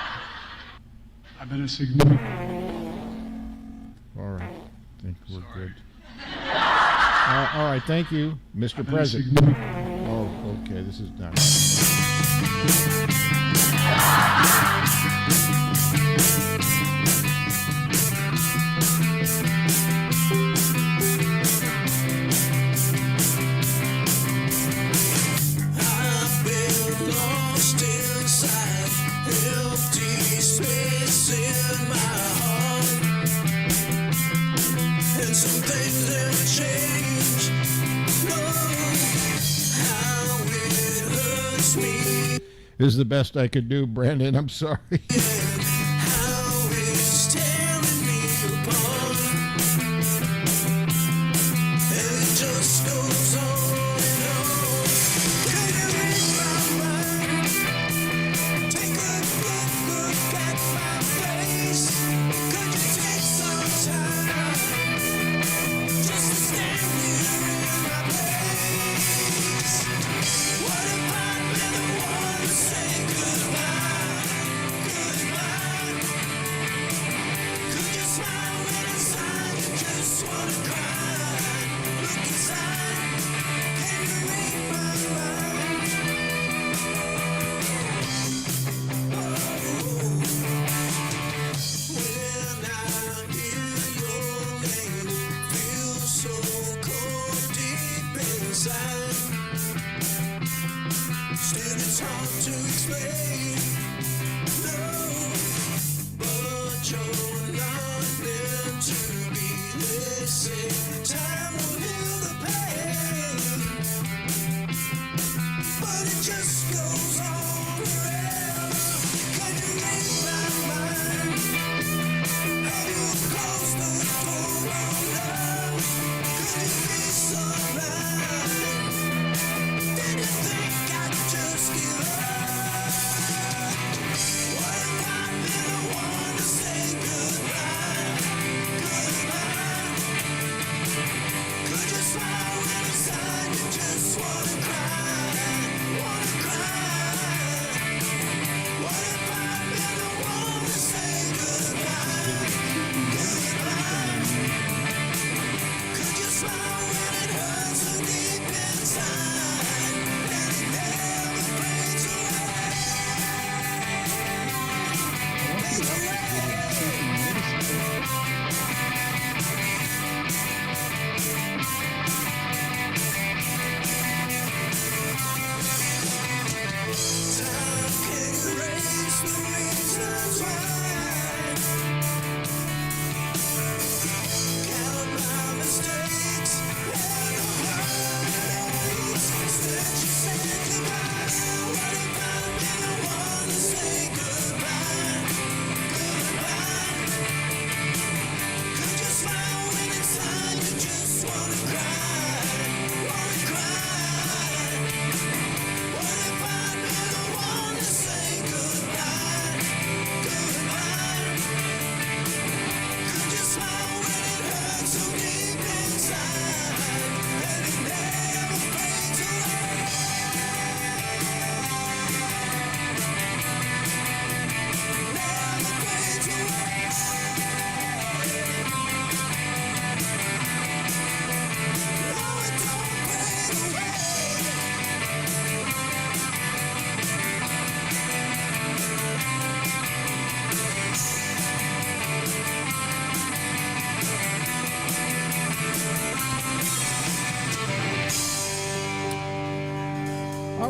I've been a significant... All right. I think we're good. All right. Thank you, Mr. President. Oh, okay. This is not... I've been lost inside empty space in my heart, and some things never change. No, how it hurts me. This is the best I could do, Brandon. I'm sorry. How it's tearing me apart, and it just goes on and on. Can you read my mind? Take a good look at my face. Could you take some time just to stand here in my place? What if I really want to say goodbye? Goodbye.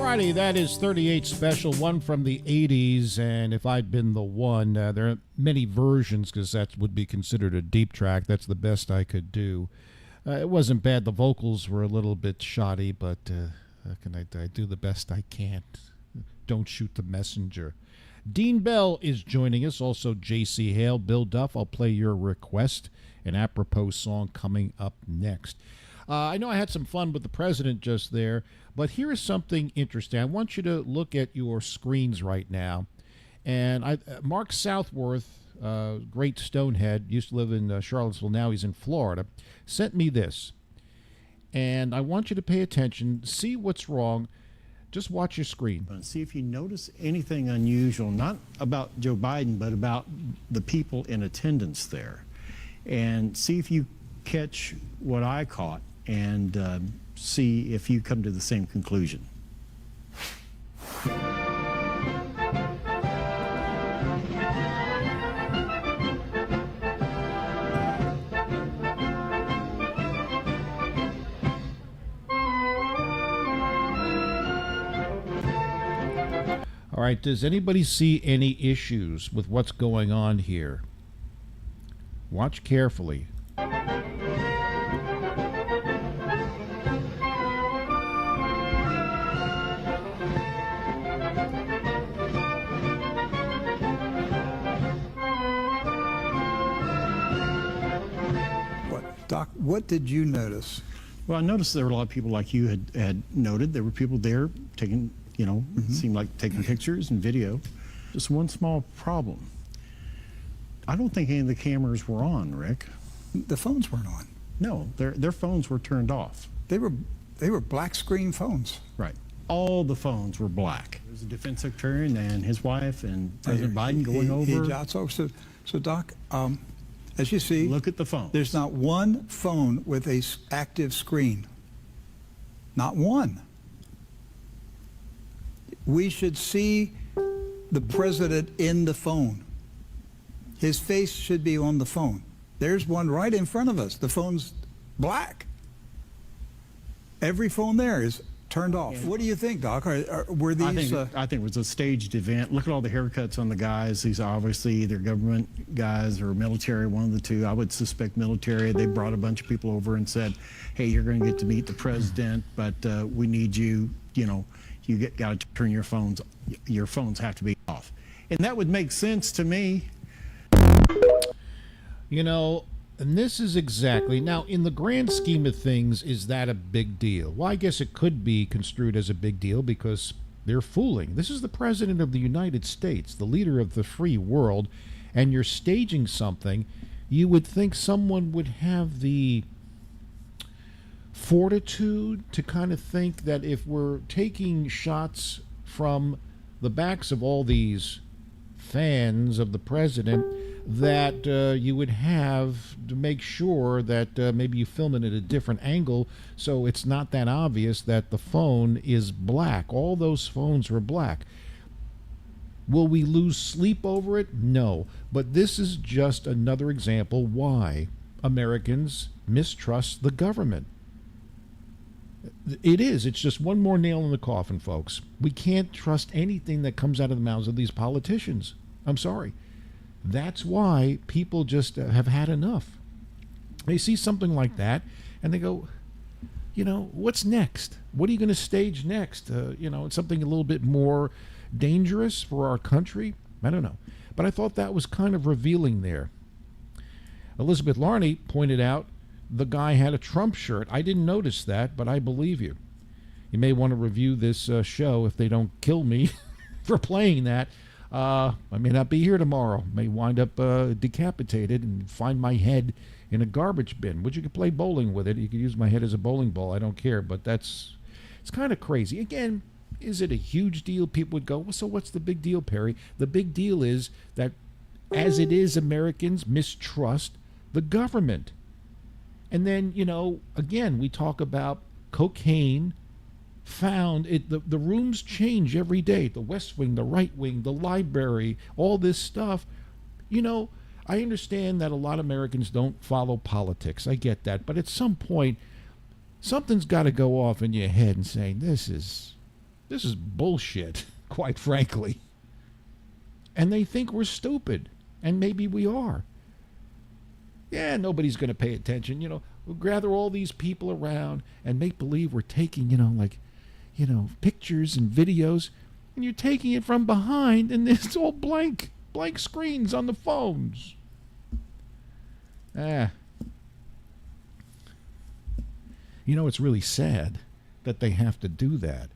Alrighty, that is 38 Special, one from the 80s, and if I'd been the one, there are many versions because that would be considered a deep track. That's the best I could do. It wasn't bad. The vocals were a little bit shoddy, but how can I do the best I can? Don't shoot the messenger. Dean Bell is joining us, also J.C. Hale, Bill Duff. I'll play your request, an apropos song coming up next. I know I had some fun with the president just there, but here is something interesting. I want you to look at your screens right now. And Mark Southworth, great Stonehead, used to live in Charlottesville, now he's in Florida, sent me this. And I want you to pay attention, see what's wrong. Just watch your screen. See if you notice anything unusual, not about Joe Biden, but about the people in attendance there. And see if you catch what I caught and see if you come to the same conclusion. All right, does anybody see any issues with what's going on here? Watch carefully. Doc, what did you notice? Well, I noticed there were a lot of people like you had noted. There were people there taking, seemed like taking pictures and video. Just one small problem. I don't think any of the cameras were on, Rick. The phones weren't on. No, their phones were turned off. They were black screen phones. Right. All the phones were black. There's a defense secretary and his wife and President Biden going over. So Doc, as you see, look at the phone. There's not one phone with a active screen. Not one. We should see the president in the phone. His face should be on the phone. There's one right in front of us. The phone's black. Every phone there is turned off. What do you think, Doc? Were these? I think it was a staged event. Look at all the haircuts on the guys. These are obviously either government guys or military, one of the two. I would suspect military. They brought a bunch of people over and said, hey, you're going to get to meet the president, but we need you, you got to turn your phones have to be off. And that would make sense to me. And this is exactly, now in the grand scheme of things, is that a big deal? Well, I guess it could be construed as a big deal because they're fooling. This is the president of the United States, the leader of the free world, and you're staging something. You would think someone would have the fortitude to kind of think that if we're taking shots from the backs of all these fans of the president, that you would have to make sure that maybe you film it at a different angle so it's not that obvious that the phone is black. All those phones were black. Will we lose sleep over it? No. But this is just another example why Americans mistrust the government. It is. It's just one more nail in the coffin, folks. We can't trust anything that comes out of the mouths of these politicians. I'm sorry. That's why people just have had enough. They see something like that and they go, what's next? What are you going to stage next? Something a little bit more dangerous for our country? I don't know. But I thought that was kind of revealing there. Elizabeth Larney pointed out the guy had a Trump shirt. I didn't notice that, but I believe you. You may want to review this show if they don't kill me for playing that. I may not be here tomorrow. May wind up decapitated and find my head in a garbage bin. Which you could play bowling with it. You could use my head as a bowling ball. I don't care. But it's kind of crazy. Again, is it a huge deal? People would go, well, so what's the big deal, Perry? The big deal is that, as it is, Americans mistrust the government. And then, again, we talk about cocaine found. The rooms change every day. The West Wing, the right wing, the library, all this stuff. I understand that a lot of Americans don't follow politics. I get that. But at some point, something's got to go off in your head and saying, this is This is bullshit, quite frankly. And they think we're stupid. And maybe we are. Yeah, nobody's going to pay attention. We'll gather all these people around and make believe we're taking, pictures and videos. And you're taking it from behind, and it's all blank screens on the phones. It's really sad that they have to do that.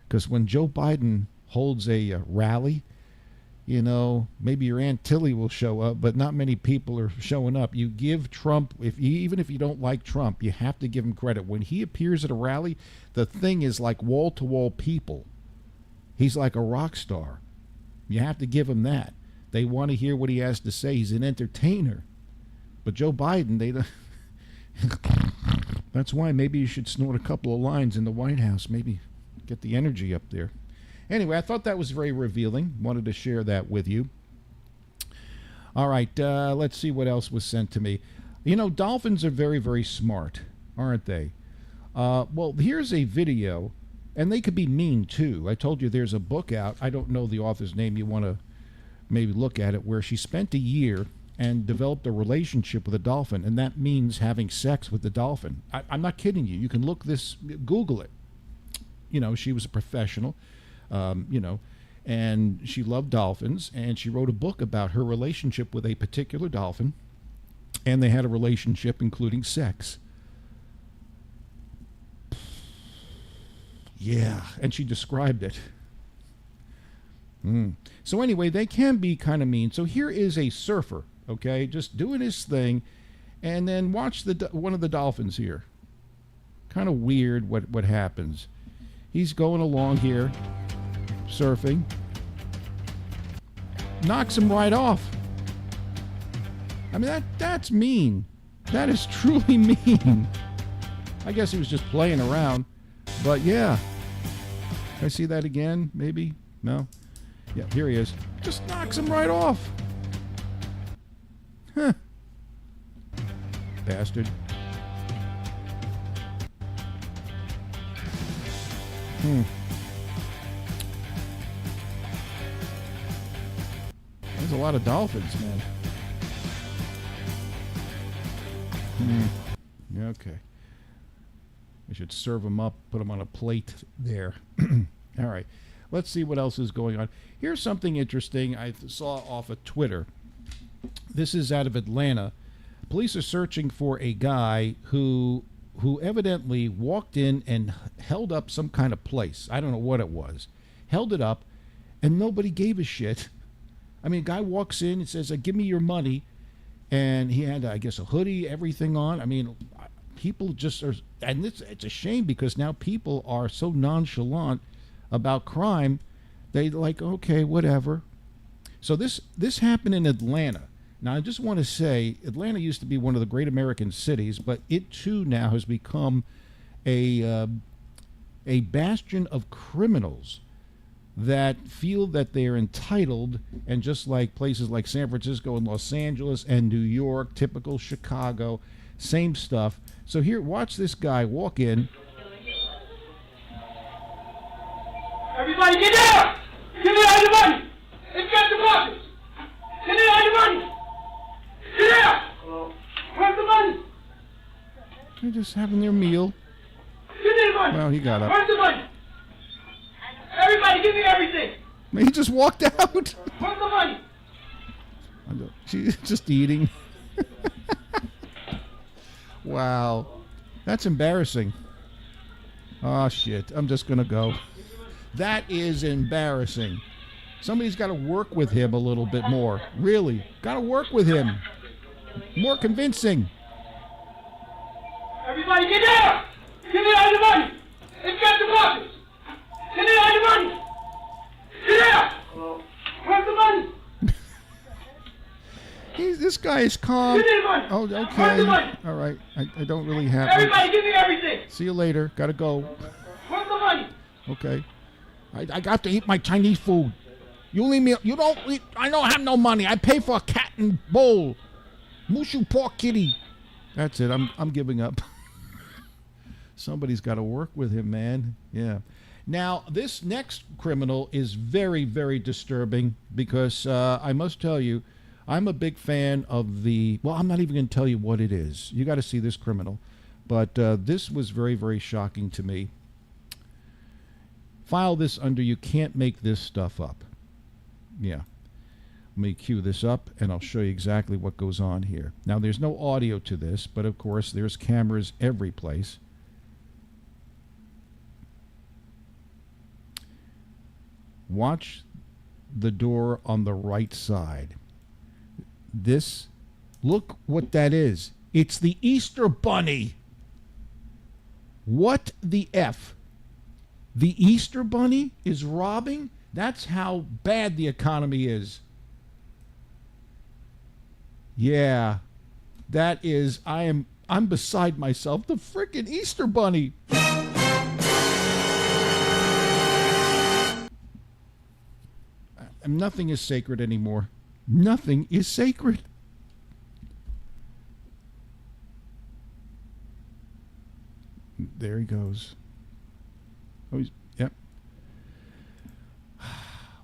Because when Joe Biden holds a rally, maybe your Aunt Tilly will show up, but not many people are showing up. You give Trump, even if you don't like Trump, you have to give him credit. When he appears at a rally, the thing is like wall-to-wall people. He's like a rock star. You have to give him that. They want to hear what he has to say. He's an entertainer. But Joe Biden, they don't. That's why maybe you should snort a couple of lines in the White House. Maybe get the energy up there. Anyway, I thought that was very revealing. Wanted to share that with you. All right, let's see what else was sent to me. Dolphins are very, very smart, aren't they? Well, here's a video, and they could be mean, too. I told you there's a book out. I don't know the author's name. You want to maybe look at it, where she spent a year and developed a relationship with a dolphin, and that means having sex with the dolphin. I'm not kidding you. You can look this, Google it. She was a professional. And she loved dolphins, and she wrote a book about her relationship with a particular dolphin, and they had a relationship including sex. Yeah, and she described it. So anyway, they can be kind of mean. So here is a surfer, okay, just doing his thing, and then watch one of the dolphins here. Kind of weird what happens. He's going along here, surfing, knocks him right off. I mean, that's mean. That is truly mean. I guess he was just playing around, but yeah. Can I see that again? Maybe? No? Yeah, here he is. Just knocks him right off. Huh. Bastard. There's a lot of dolphins, man. Okay. I should serve them up, put them on a plate there. All right. Let's see what else is going on. Here's something interesting I saw off of Twitter. This is out of Atlanta. Police are searching for a guy who evidently walked in and held up some kind of place. I don't know what it was. Held it up, and nobody gave a shit. I mean, a guy walks in and says, give me your money. And he had, I guess, a hoodie, everything on. I mean, people just are, and it's a shame because now people are so nonchalant about crime. They like, okay, whatever. So this happened in Atlanta. Now, I just want to say, Atlanta used to be one of the great American cities, but it too now has become a bastion of criminals that feel that they're entitled, and just like places like San Francisco and Los Angeles and New York, typical Chicago, same stuff. So here, watch this guy walk in. Everybody get down! Give me all your money! It's got the pockets! Give me all your money! Get out! Where's the money? They're just having their meal. Give me the money! Well, he got up. Where's the money? Everybody give me everything! He just walked out. Where's the money? She's just eating. Wow. That's embarrassing. Oh, shit. I'm just going to go. That is embarrassing. Somebody's got to work with him a little bit more. Really. Got to work with him. More convincing. Everybody get down! Give me all your money! It's got the pockets! Give me all your money! Get out! Where's the money? This guy is calm. Give me the money! Oh, Where's okay. the money? All right. I don't really have Everybody give me everything! See you later. Got to go. Where's the money? Okay. I got to eat my Chinese food. You leave me. You don't eat. I don't have no money. I pay for a cat and bowl. Mushu pork kitty. That's it. I'm giving up. Somebody's got to work with him, man. Yeah. Now, this next criminal is very, very disturbing because I must tell you, I'm a big fan of the, well, I'm not even going to tell you what it is. You got to see this criminal. But this was very, very shocking to me. File this under you can't make this stuff up. Yeah. Let me cue this up and I'll show you exactly what goes on here. Now, there's no audio to this, but of course, there's cameras every place. Watch the door on the right side. This, look what that is. It's the Easter Bunny. What the F? The Easter Bunny is robbing? That's how bad the economy is. Yeah, that is, I'm beside myself. The frickin' Easter Bunny. Nothing is sacred anymore. Nothing is sacred. There he goes. Oh, yep.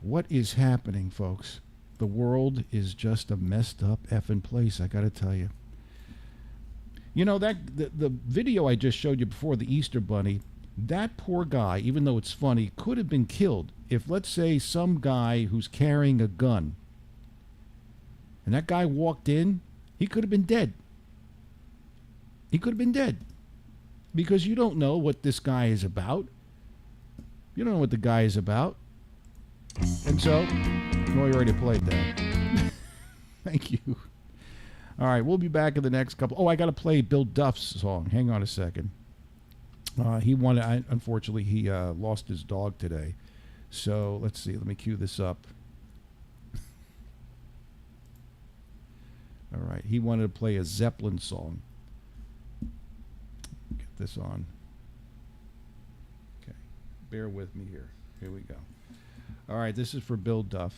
What is happening, folks? The world is just a messed up effing place, I gotta tell you. You know, that the video I just showed you before, the Easter Bunny, that poor guy, even though it's funny, could have been killed if, let's say, some guy who's carrying a gun, and that guy walked in, he could have been dead. He could have been dead. Because you don't know what this guy is about. You don't know what the guy is about. And so, well, we already played that. Thank you. All right, we'll be back in the next couple. Oh, I got to play Bill Duff's song. Hang on a second. He wanted, unfortunately, he lost his dog today. So let's see. Let me cue this up. All right. He wanted to play a Zeppelin song. Get this on. Okay. Bear with me here. Here we go. All right. This is for Bill Duff.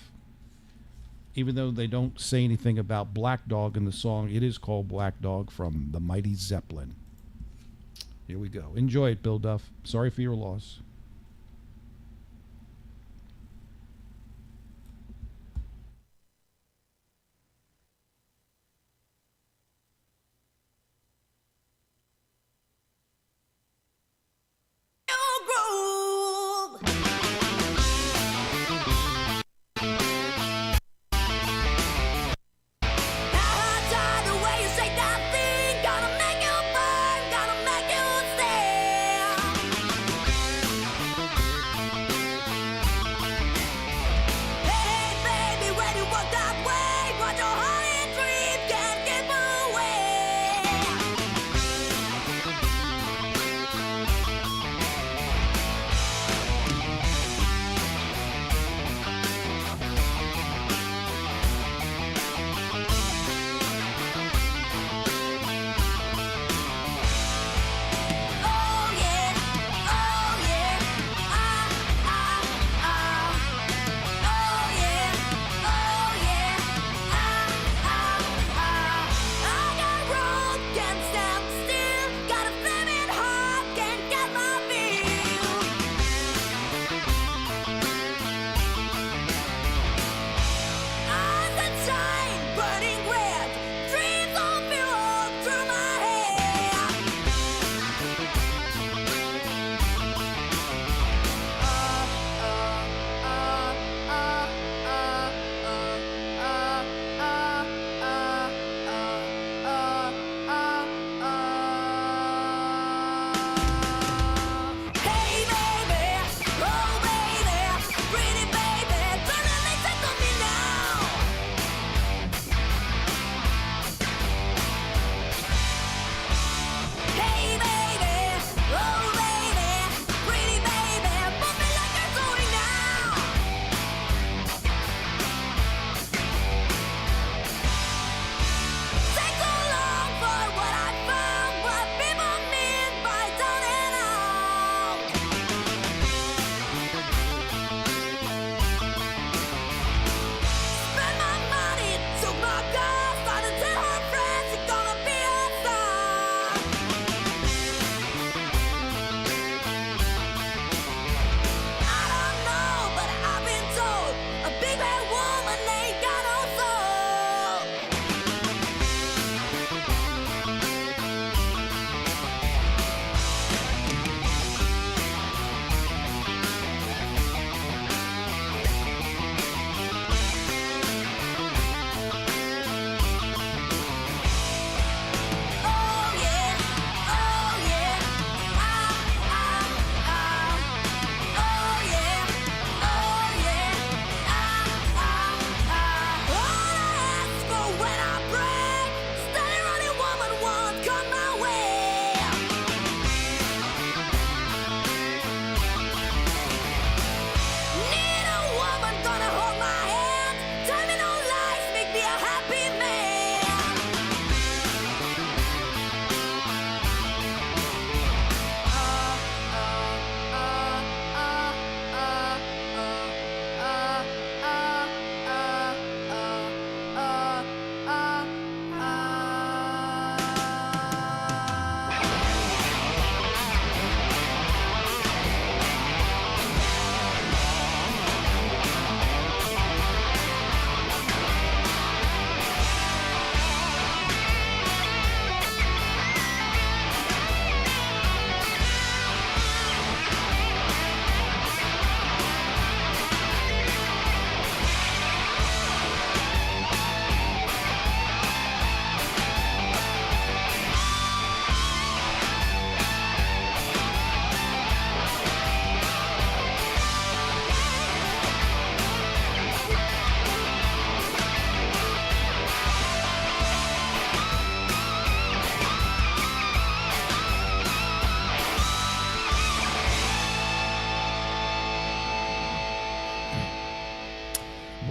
Even though they don't say anything about Black Dog in the song, it is called Black Dog from the Mighty Zeppelin. Here we go. Enjoy it, Bill Duff. Sorry for your loss.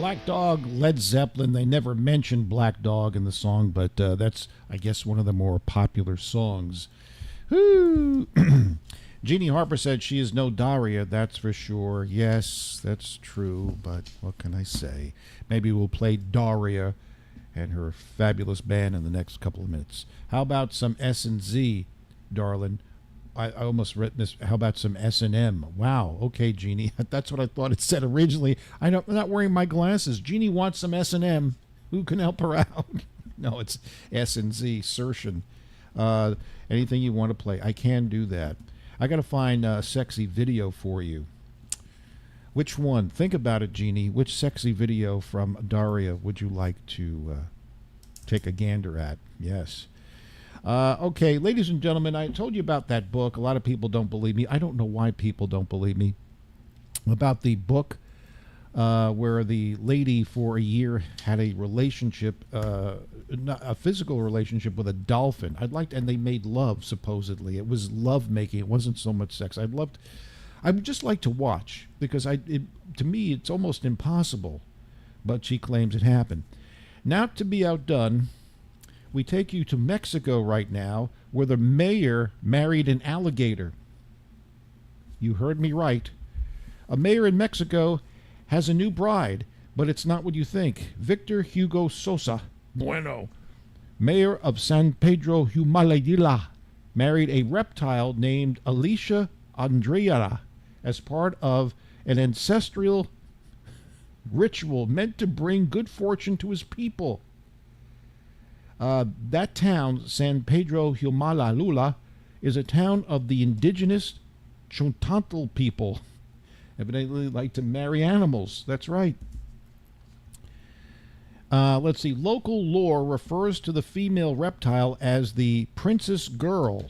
Black Dog, Led Zeppelin. They never mentioned Black Dog in the song, but that's, I guess, one of the more popular songs. Whoo! Jeannie Harper said she is no Daria, that's for sure. Yes, that's true, but what can I say? Maybe we'll play Daria and her fabulous band in the next couple of minutes. How about some S&Z, darling? I almost read this. How about some S&M? Wow. Okay, Jeannie. That's what I thought it said originally. I'm not wearing my glasses. Jeannie wants some S&M. Who can help her out? No, it's S&Z, Sertion. Anything you want to play. I can do that. I got to find a sexy video for you. Which one? Think about it, Jeannie. Which sexy video from Daria would you like to take a gander at? Yes. Okay, ladies and gentlemen, I told you about that book. A lot of people don't believe me. I don't know why people don't believe me. About the book where the lady for a year had a relationship, a physical relationship with a dolphin. And they made love, supposedly. It was love making. It wasn't so much sex. I would just like to watch, because to me it's almost impossible. But she claims it happened. Not to be outdone, we take you to Mexico right now, where the mayor married an alligator. You heard me right. A mayor in Mexico has a new bride, but it's not what you think. Victor Hugo Sosa Bueno, mayor of San Pedro Humaladila, married a reptile named Alicia Andrea as part of an ancestral ritual meant to bring good fortune to his people. That town, San Pedro Humalalula, is a town of the indigenous Chontantal people. Evidently like to marry animals. That's right. Let's see. Local lore refers to the female reptile as the princess girl.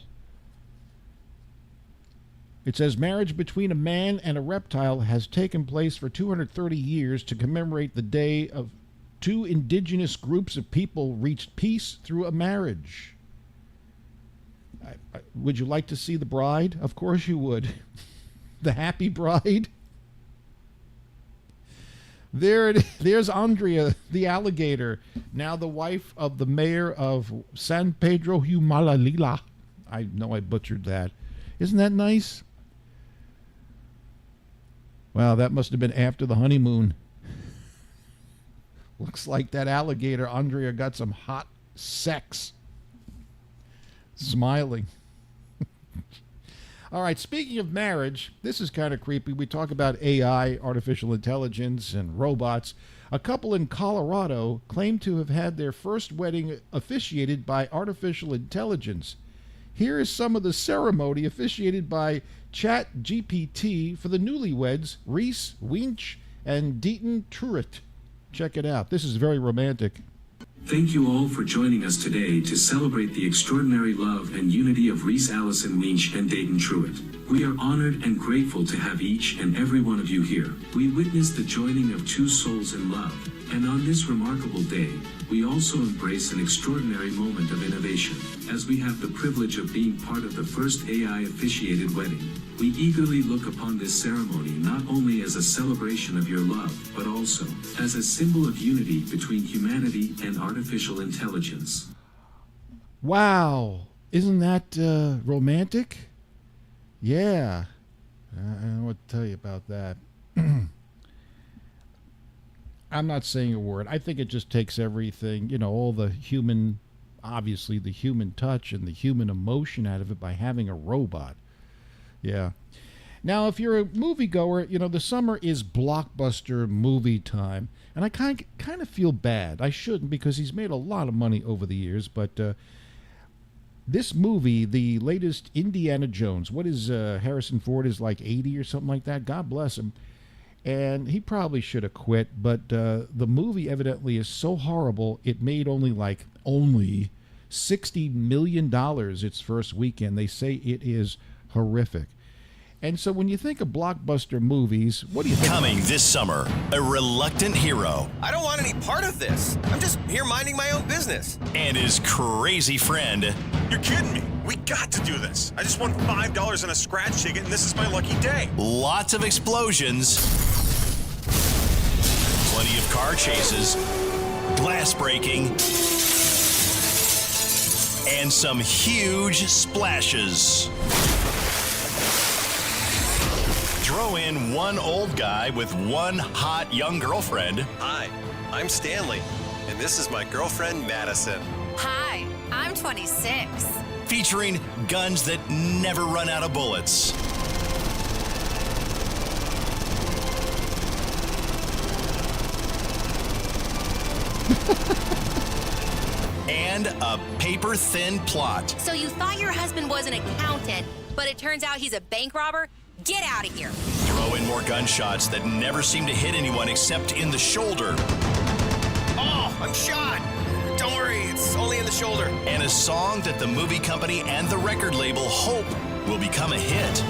It says marriage between a man and a reptile has taken place for 230 years to commemorate the day of two indigenous groups of people reached peace through a marriage. Would you like to see the bride? Of course you would. The happy bride. There's Andrea, the alligator, now the wife of the mayor of San Pedro Humalalila. I know I butchered that. Isn't that nice? Wow, that must have been after the honeymoon. Looks like that alligator, Andrea, got some hot sex. Smiling. All right, speaking of marriage, this is kind of creepy. We talk about AI, artificial intelligence, and robots. A couple in Colorado claim to have had their first wedding officiated by artificial intelligence. Here is some of the ceremony officiated by ChatGPT for the newlyweds, Reese Winch and Deaton Truitt. Check it out. This is very romantic. Thank you all for joining us today to celebrate the extraordinary love and unity of Reese Allison Winch and Dayton Truitt. We are honored and grateful to have each and every one of you here. We witnessed the joining of two souls in love, and on this remarkable day, we also embrace an extraordinary moment of innovation. As we have the privilege of being part of the first AI-officiated wedding, we eagerly look upon this ceremony not only as a celebration of your love, but also as a symbol of unity between humanity and artificial intelligence. Wow. Isn't that romantic? Yeah. I don't know what to tell you about that. I'm not saying a word. I think it just takes everything, all the human, obviously the human touch and the human emotion out of it by having a robot. Yeah. Now, if you're a moviegoer, the summer is blockbuster movie time. And I kind of feel bad. I shouldn't, because he's made a lot of money over the years. But this movie, the latest Indiana Jones, what is Harrison Ford is like 80 or something like that? God bless him. And he probably should have quit. But the movie evidently is so horrible, it made only $60 million its first weekend. They say it is horrific. And so when you think of blockbuster movies, what do you think? Coming this summer, a reluctant hero. I don't want any part of this. I'm just here minding my own business. And his crazy friend. You're kidding me. We got to do this. I just won $5 on a scratch ticket, and this is my lucky day. Lots of explosions. plenty of car chases, glass breaking, and some huge splashes. Throw in one old guy with one hot young girlfriend. Hi, I'm Stanley, and this is my girlfriend, Madison. Hi, I'm 26. Featuring guns that never run out of bullets. And a paper-thin plot. So you thought your husband was an accountant, but it turns out he's a bank robber? Get out of here. Throw in more gunshots that never seem to hit anyone except in the shoulder. Oh, I'm shot. Don't worry, it's only in the shoulder. And a song that the movie company and the record label hope will become a hit.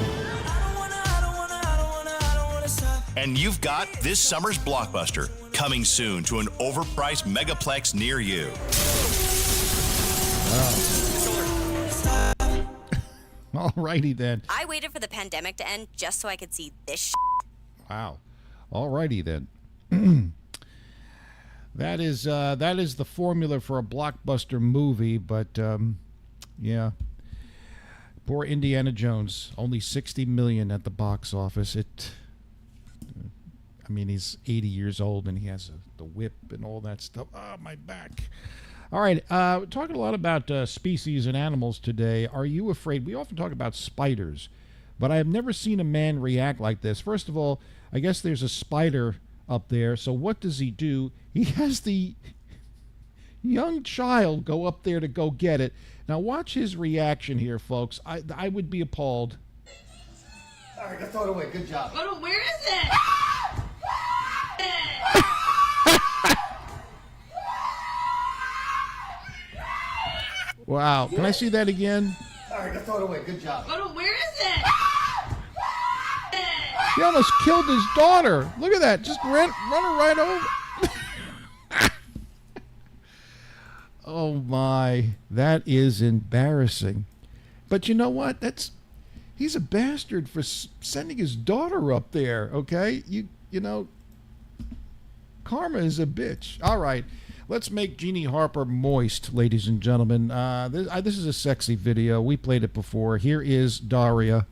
And you've got this summer's blockbuster coming soon to an overpriced megaplex near you. All righty then. I waited for the pandemic to end just so I could see this shit. Wow. All righty then. That is the formula for a blockbuster movie, but yeah. Poor Indiana Jones, only $60 million at the box office. I mean, he's 80 years old and he has the whip and all that stuff. Ah, my back. All right, we're talking a lot about species and animals today. Are you afraid? We often talk about spiders, but I have never seen a man react like this. First of all, I guess there's a spider up there, so what does he do? He has the young child go up there to go get it. Now watch his reaction here, folks. I would be appalled. All right, I throw it away. Good job. But where is it? Wow, can I see that again? All right, I throw it away. Good job. But where is it? He almost killed his daughter. Look at that. Just run her right over. Oh, my. That is embarrassing. But you know what? He's a bastard for sending his daughter up there, okay? You know, karma is a bitch. All right. Let's make Jeannie Harper moist, ladies and gentlemen. This is a sexy video. We played it before. Here is Daria.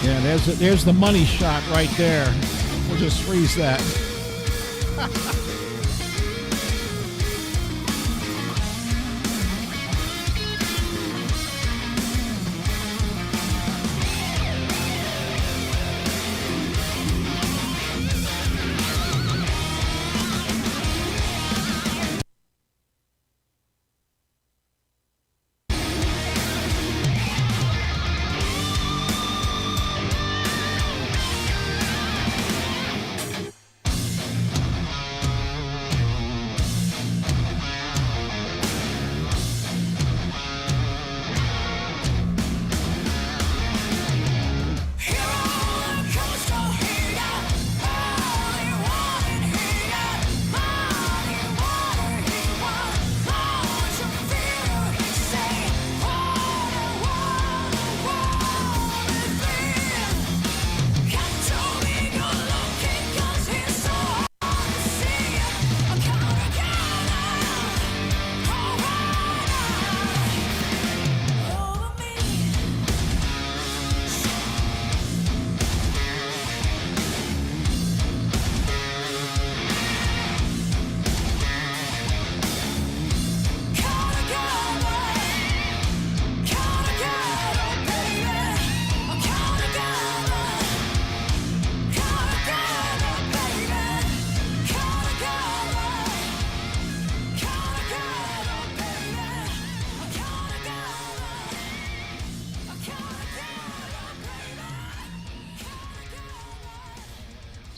Yeah, there's the money shot right there. We'll just freeze that.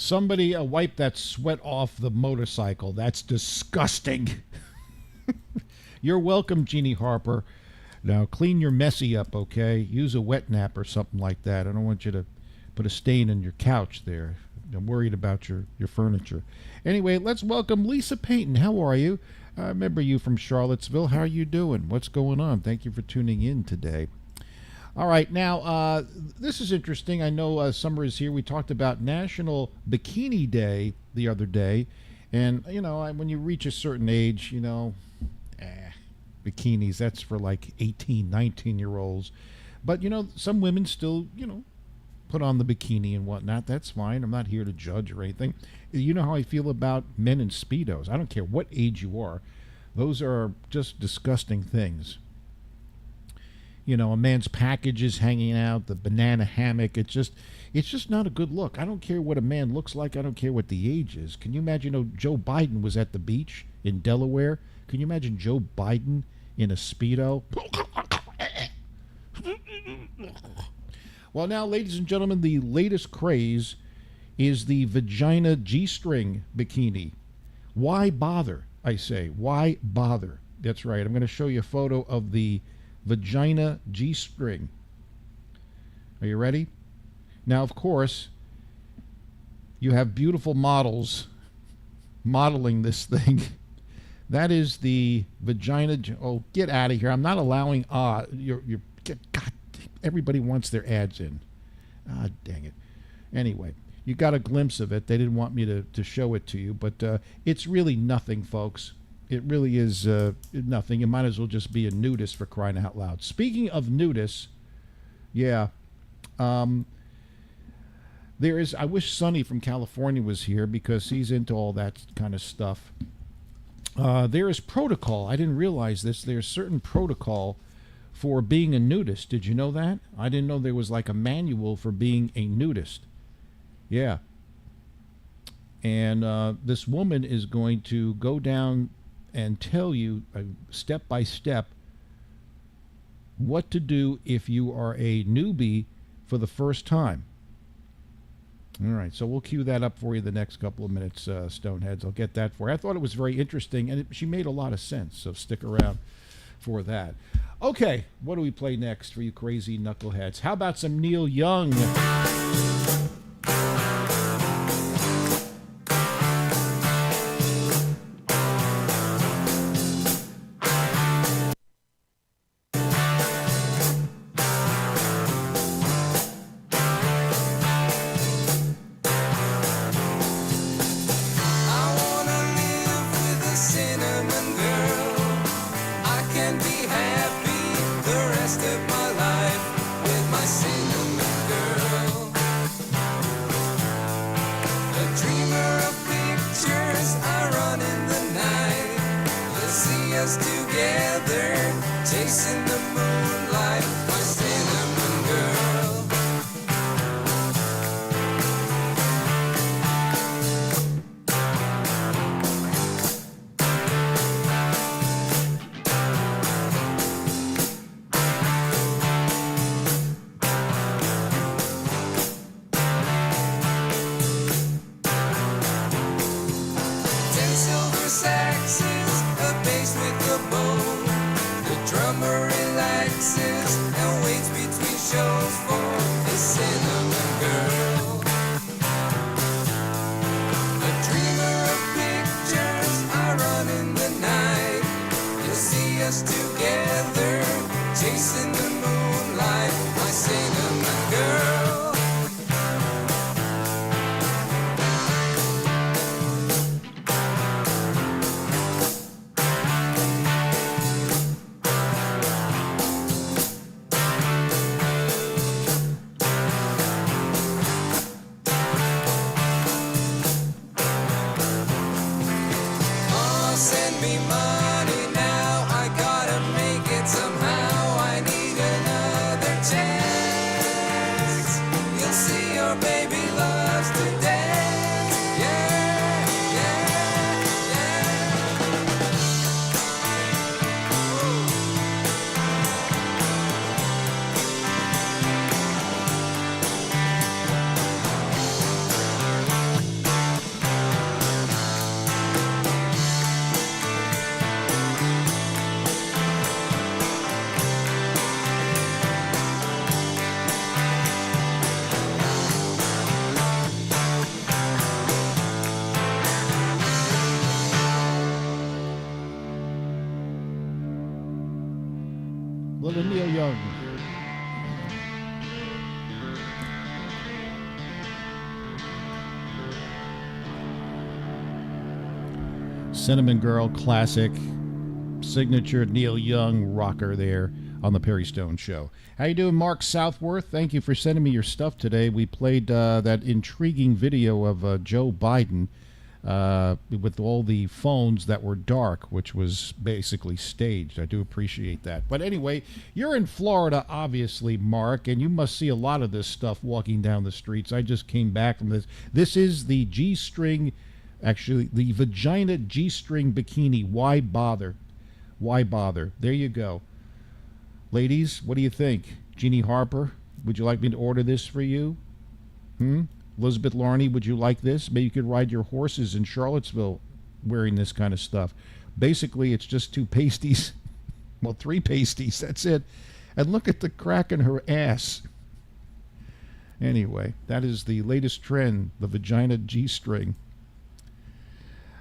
Somebody wipe that sweat off the motorcycle. That's disgusting. You're welcome, Jeannie Harper. Now, clean your messy up, okay? Use a wet nap or something like that. I don't want you to put a stain on your couch there. I'm worried about your furniture. Anyway, let's welcome Lisa Payton. How are you? I remember you from Charlottesville. How are you doing? What's going on? Thank you for tuning in today. All right, now, this is interesting. I know summer is here. We talked about National Bikini Day the other day. And, you know, when you reach a certain age, you know, bikinis, that's for like 18, 19-year-olds. But, you know, some women still, you know, put on the bikini and whatnot. That's fine. I'm not here to judge or anything. You know how I feel about men in Speedos. I don't care what age you are. Those are just disgusting things. You know, a man's package is hanging out, the banana hammock. It's just not a good look. I don't care what a man looks like. I don't care what the age is. Can you imagine, you know, Joe Biden was at the beach in Delaware? Can you imagine Joe Biden in a Speedo? Well, now, ladies and gentlemen, the latest craze is the vagina G-string bikini. Why bother, I say? Why bother? That's right. I'm going to show you a photo of the vagina G-string. Are you ready? Now, of course, you have beautiful models modeling this thing. That is the vagina. Oh, get out of here! I'm not allowing. God, everybody wants their ads in. Ah, dang it. Anyway, you got a glimpse of it. They didn't want me to show it to you, but it's really nothing, folks. It really is nothing. You might as well just be a nudist, for crying out loud. Speaking of nudists, yeah, there is. I wish Sonny from California was here because he's into all that kind of stuff. There is protocol. I didn't realize this. There's certain protocol for being a nudist. Did you know that? I didn't know there was like a manual for being a nudist. Yeah. And this woman is going to go down and tell you step by step what to do if you are a newbie for the first time. All right, so we'll cue that up for you the next couple of minutes, Stoneheads. I'll get that for you. I thought it was very interesting, and she made a lot of sense, so stick around for that. Okay, what do we play next for you crazy knuckleheads? How about some Neil Young? Young. Cinnamon Girl classic, signature Neil Young rocker there on the Perry Stone Show. How you doing, Mark Southworth? Thank you for sending me your stuff today. We played that intriguing video of Joe Biden with all the phones that were dark, which was basically staged. I do appreciate that. But anyway, you're in Florida, obviously, Mark, and you must see a lot of this stuff walking down the streets. I just came back from this. This is the G-string, actually, the vagina G-string bikini. Why bother? Why bother? There you go. Ladies, what do you think? Jeannie Harper, would you like me to order this for you? Elizabeth Larney, would you like this? Maybe you could ride your horses in Charlottesville wearing this kind of stuff. Basically, it's just 2 pasties. Well, 3 pasties, that's it. And look at the crack in her ass. Anyway, that is the latest trend, the vagina G-string.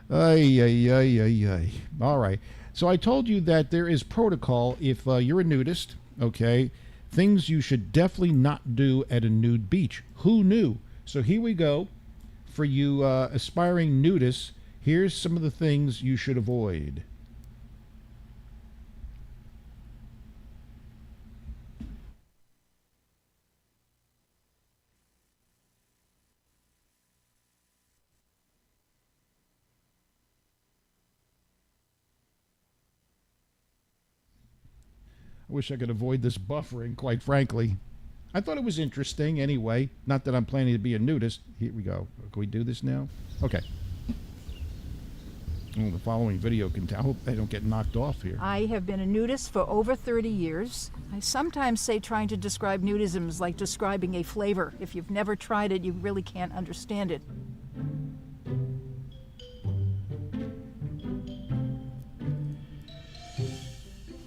Ay, ay, ay, ay, ay. All right. So I told you that there is protocol if you're a nudist, okay? Things you should definitely not do at a nude beach. Who knew? So here we go. For you aspiring nudists, here's some of the things you should avoid. I wish I could avoid this buffering, quite frankly. I thought it was interesting anyway. Not that I'm planning to be a nudist. Here we go. Can we do this now? Okay. Oh, the following video can tell. I hope I don't get knocked off here. I have been a nudist for over 30 years. I sometimes say trying to describe nudism is like describing a flavor. If you've never tried it, you really can't understand it.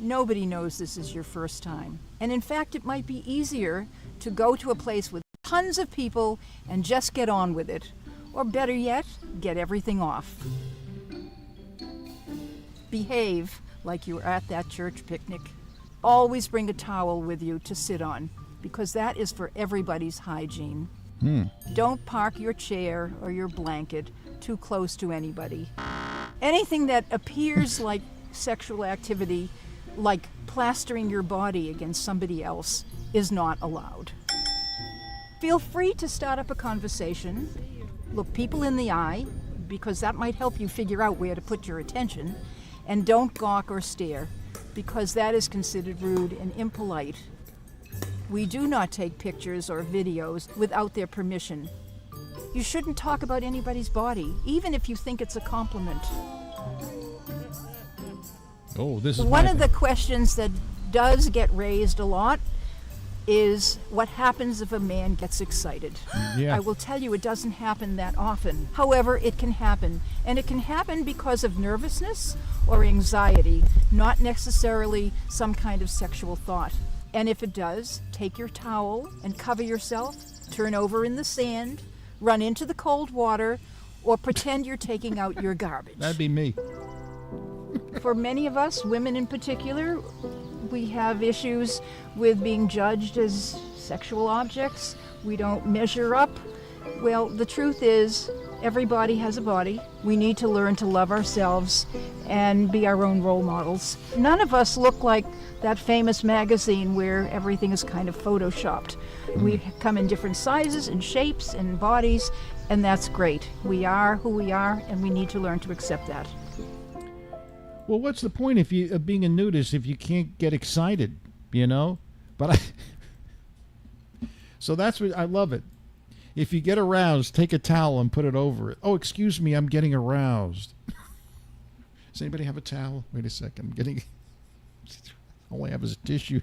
Nobody knows this is your first time. And in fact, it might be easier to go to a place with tons of people and just get on with it. Or better yet, get everything off. Behave like you were at that church picnic. Always bring a towel with you to sit on, because that is for everybody's hygiene. Don't park your chair or your blanket too close to anybody. Anything that appears like sexual activity, like plastering your body against somebody else, is not allowed. Feel free to start up a conversation. Look people in the eye, because that might help you figure out where to put your attention. And don't gawk or stare, because that is considered rude and impolite. We do not take pictures or videos without their permission. You shouldn't talk about anybody's body, even if you think it's a compliment. Oh, this is one of the questions that does get raised a lot is what happens if a man gets excited. Yeah. I will tell you, it doesn't happen that often. However, it can happen. And it can happen because of nervousness or anxiety, not necessarily some kind of sexual thought. And if it does, take your towel and cover yourself, turn over in the sand, run into the cold water, or pretend you're taking out your garbage. That'd be me. For many of us, women in particular, we have issues with being judged as sexual objects. We don't measure up. Well, the truth is, everybody has a body. We need to learn to love ourselves and be our own role models. None of us look like that famous magazine where everything is kind of photoshopped. We come in different sizes and shapes and bodies, and that's great. We are who we are, and we need to learn to accept that. Well, what's the point of being a nudist if you can't get excited, you know? But so that's what I love it. If you get aroused, take a towel and put it over it. Oh, excuse me, I'm getting aroused. Does anybody have a towel? Wait a second, I'm getting. All I have is a tissue.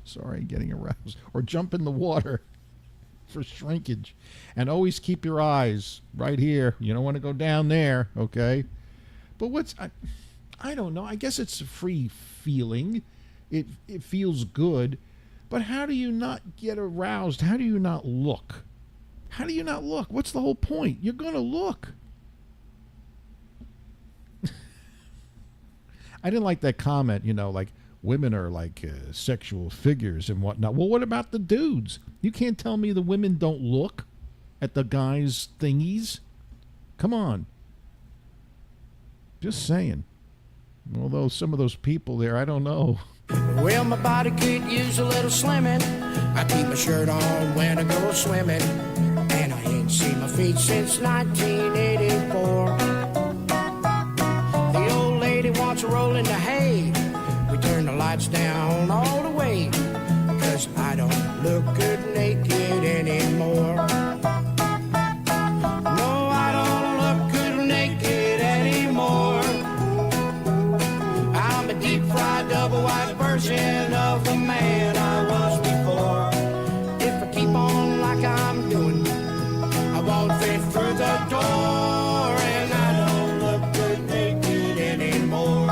Sorry, getting aroused. Or jump in the water for shrinkage, and always keep your eyes right here. You don't want to go down there, okay? But I don't know. I guess it's a free feeling. It feels good. But how do you not get aroused? How do you not look? How do you not look? What's the whole point? You're going to look. I didn't like that comment, you know, like, women are like sexual figures and whatnot. Well, what about the dudes? You can't tell me the women don't look at the guys' thingies. Come on. Just saying. Although some of those people there, I don't know. Well, my body could use a little slimming. I keep my shirt on when I go swimming. And I ain't seen my feet since 1984. The old lady wants to roll in the hay. We turn the lights down all the way. 'Cause I don't look good naked anymore. No, I don't look good naked anymore. I'm a deep fried double wide version of the man I was before. If I keep on like I'm doing, I won't fit through the door. And I don't look good naked anymore.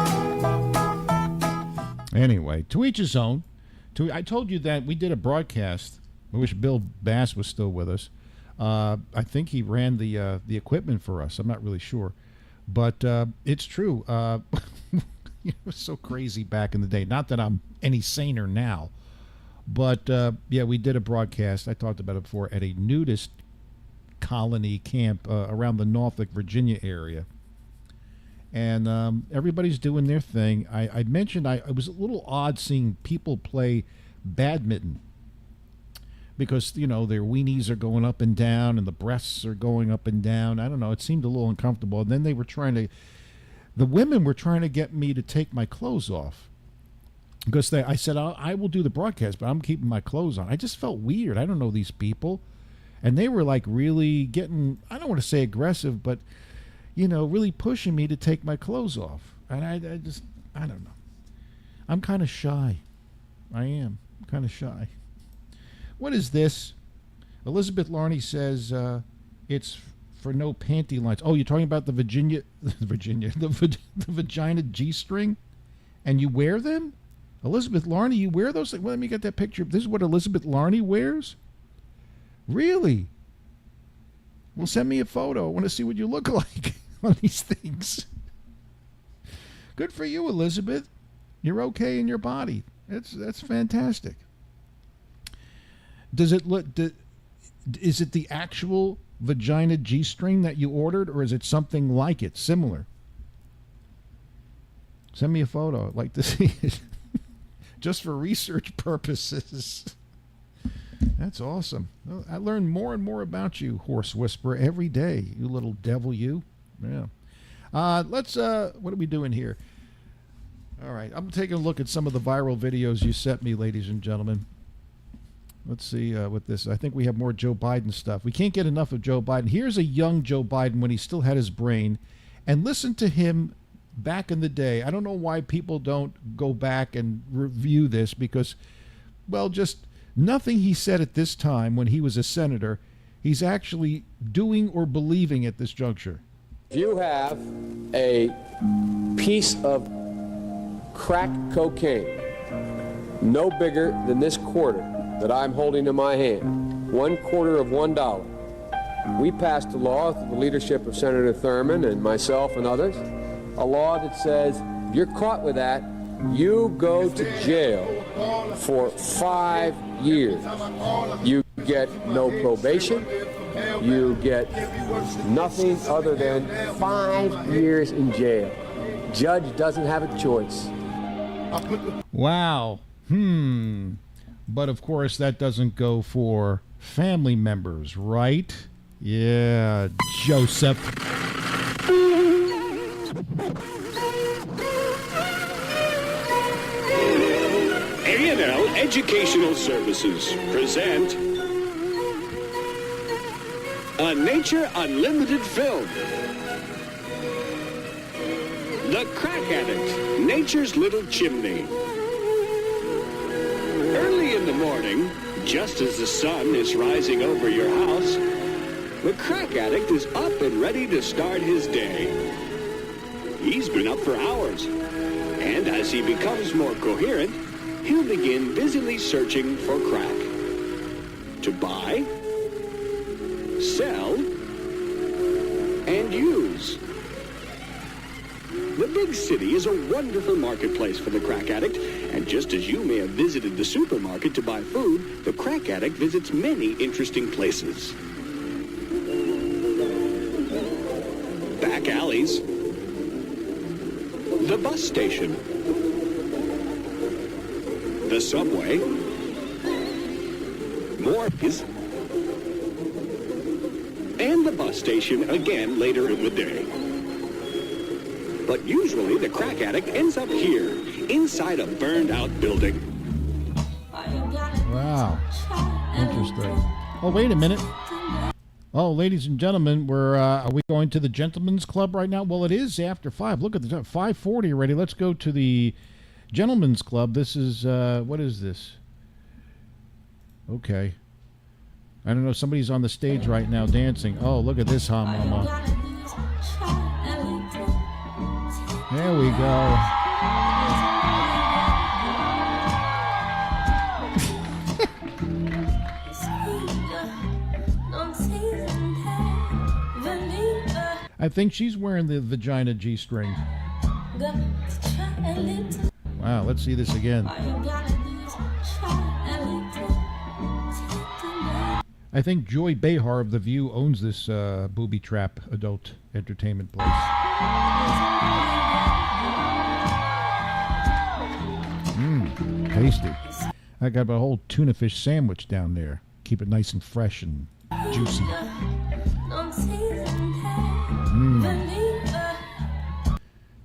Anyway, to each his own. I told you that we did a broadcast. I wish Bill Bass was still with us. I think he ran the equipment for us. I'm not really sure. But it's true. It was so crazy back in the day. Not that I'm any saner now. But, yeah, we did a broadcast. I talked about it before at a nudist colony camp around the Norfolk, Virginia area. And everybody's doing their thing. I mentioned it was a little odd seeing people play badminton because, you know, their weenies are going up and down and the breasts are going up and down. I don't know. It seemed a little uncomfortable. And then the women were trying to get me to take my clothes off because I said, I will do the broadcast, but I'm keeping my clothes on. I just felt weird. I don't know these people. And they were like really getting, I don't want to say aggressive, but you know, really pushing me to take my clothes off. And I don't know. I'm kind of shy. I am. I'm kind of shy. What is this? Elizabeth Larney says it's for no panty lines. Oh, you're talking about the the vagina G-string? And you wear them? Elizabeth Larney, you wear those? Well, let me get that picture. This is what Elizabeth Larney wears? Really? Well, send me a photo. I want to see what you look like on these things. Good for you, Elizabeth. You're okay in your body. That's fantastic. Does it look? Is it the actual vagina G-string that you ordered, or is it something like it, similar? Send me a photo. I'd like to see it, just for research purposes. That's awesome. Well, I learn more and more about you, Horse Whisperer, every day. You little devil, you. Yeah. Let's. What are we doing here? All right. I'm taking a look at some of the viral videos you sent me, ladies and gentlemen. Let's see what this. I think we have more Joe Biden stuff. We can't get enough of Joe Biden. Here's a young Joe Biden when he still had his brain, and listen to him back in the day. I don't know why people don't go back and review this because, well, just. Nothing he said at this time when he was a senator, he's actually doing or believing at this juncture. If you have a piece of crack cocaine, no bigger than this quarter that I'm holding in my hand, $1/4 of $1, we passed a law with the leadership of Senator Thurmond and myself and others, a law that says if you're caught with that, you go to jail for 5 years. You get no probation. You get nothing other than 5 years in jail. Judge doesn't have a choice. Wow. But of course that doesn't go for family members, right? Yeah, Joseph. A&L Educational Services present a Nature Unlimited film. The Crack Addict, Nature's Little Chimney. Early in the morning, just as the sun is rising over your house, the Crack Addict is up and ready to start his day. He's been up for hours, and as he becomes more coherent, he'll begin busily searching for crack to buy, sell, and use. The big city is a wonderful marketplace for the crack addict, and just as you may have visited the supermarket to buy food, the crack addict visits many interesting places. Back alleys, the bus station, the subway, morgues, and the bus station again later in the day. But usually the crack addict ends up here, inside a burned-out building. Wow. Interesting. Oh, wait a minute. Oh, ladies and gentlemen, are we going to the Gentlemen's Club right now? Well, it is after 5. Look at the time. 5:40 already. Let's go to the Gentlemen's Club. This is, what is this? Okay. I don't know. Somebody's on the stage right now dancing. Oh, look at this, mama. There we go. I think she's wearing the vagina G-string. Wow, let's see this again. I think Joy Behar of The View owns this booby trap adult entertainment place. Tasty. I got a whole tuna fish sandwich down there. Keep it nice and fresh and juicy.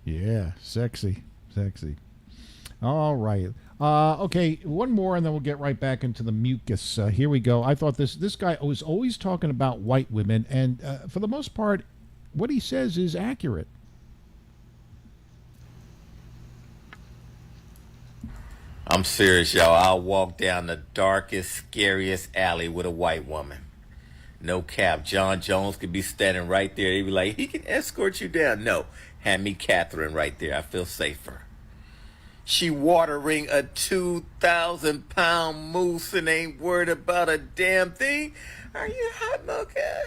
Yeah, sexy. All right. Okay, one more and then we'll get right back into the mucus. Here we go. I thought this guy was always talking about white women, and for the most part, what he says is accurate. I'm serious, y'all. I'll walk down the darkest, scariest alley with a white woman. No cap. John Jones could be standing right there. He'd be like, he can escort you down. No, hand me Catherine right there. I feel safer. She watering a 2,000-pound moose and ain't worried about a damn thing. Are you hot, Mocha?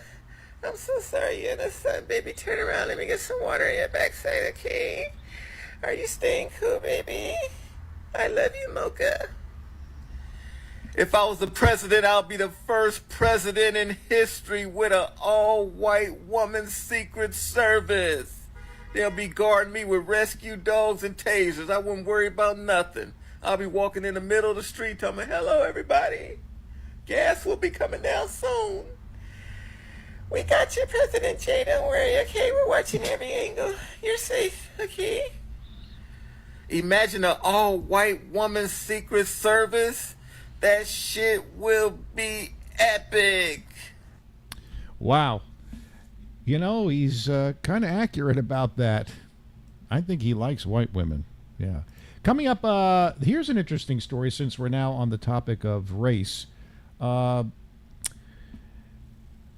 I'm so sorry you're in the sun, baby. Turn around. Let me get some water in your backside, okay? Are you staying cool, baby? I love you, Mocha. If I was the president, I'll be the first president in history with an all-white woman secret service. They'll be guarding me with rescue dogs and tasers. I wouldn't worry about nothing. I'll be walking in the middle of the street telling me, hello, everybody. Gas will be coming down soon. We got you, President J. Don't worry, okay? We're watching every angle. You're safe, okay? Imagine an all-white woman secret service. That shit will be epic. Wow. You know, he's kind of accurate about that. I think he likes white women. Yeah. Coming up, here's an interesting story since we're now on the topic of race. You're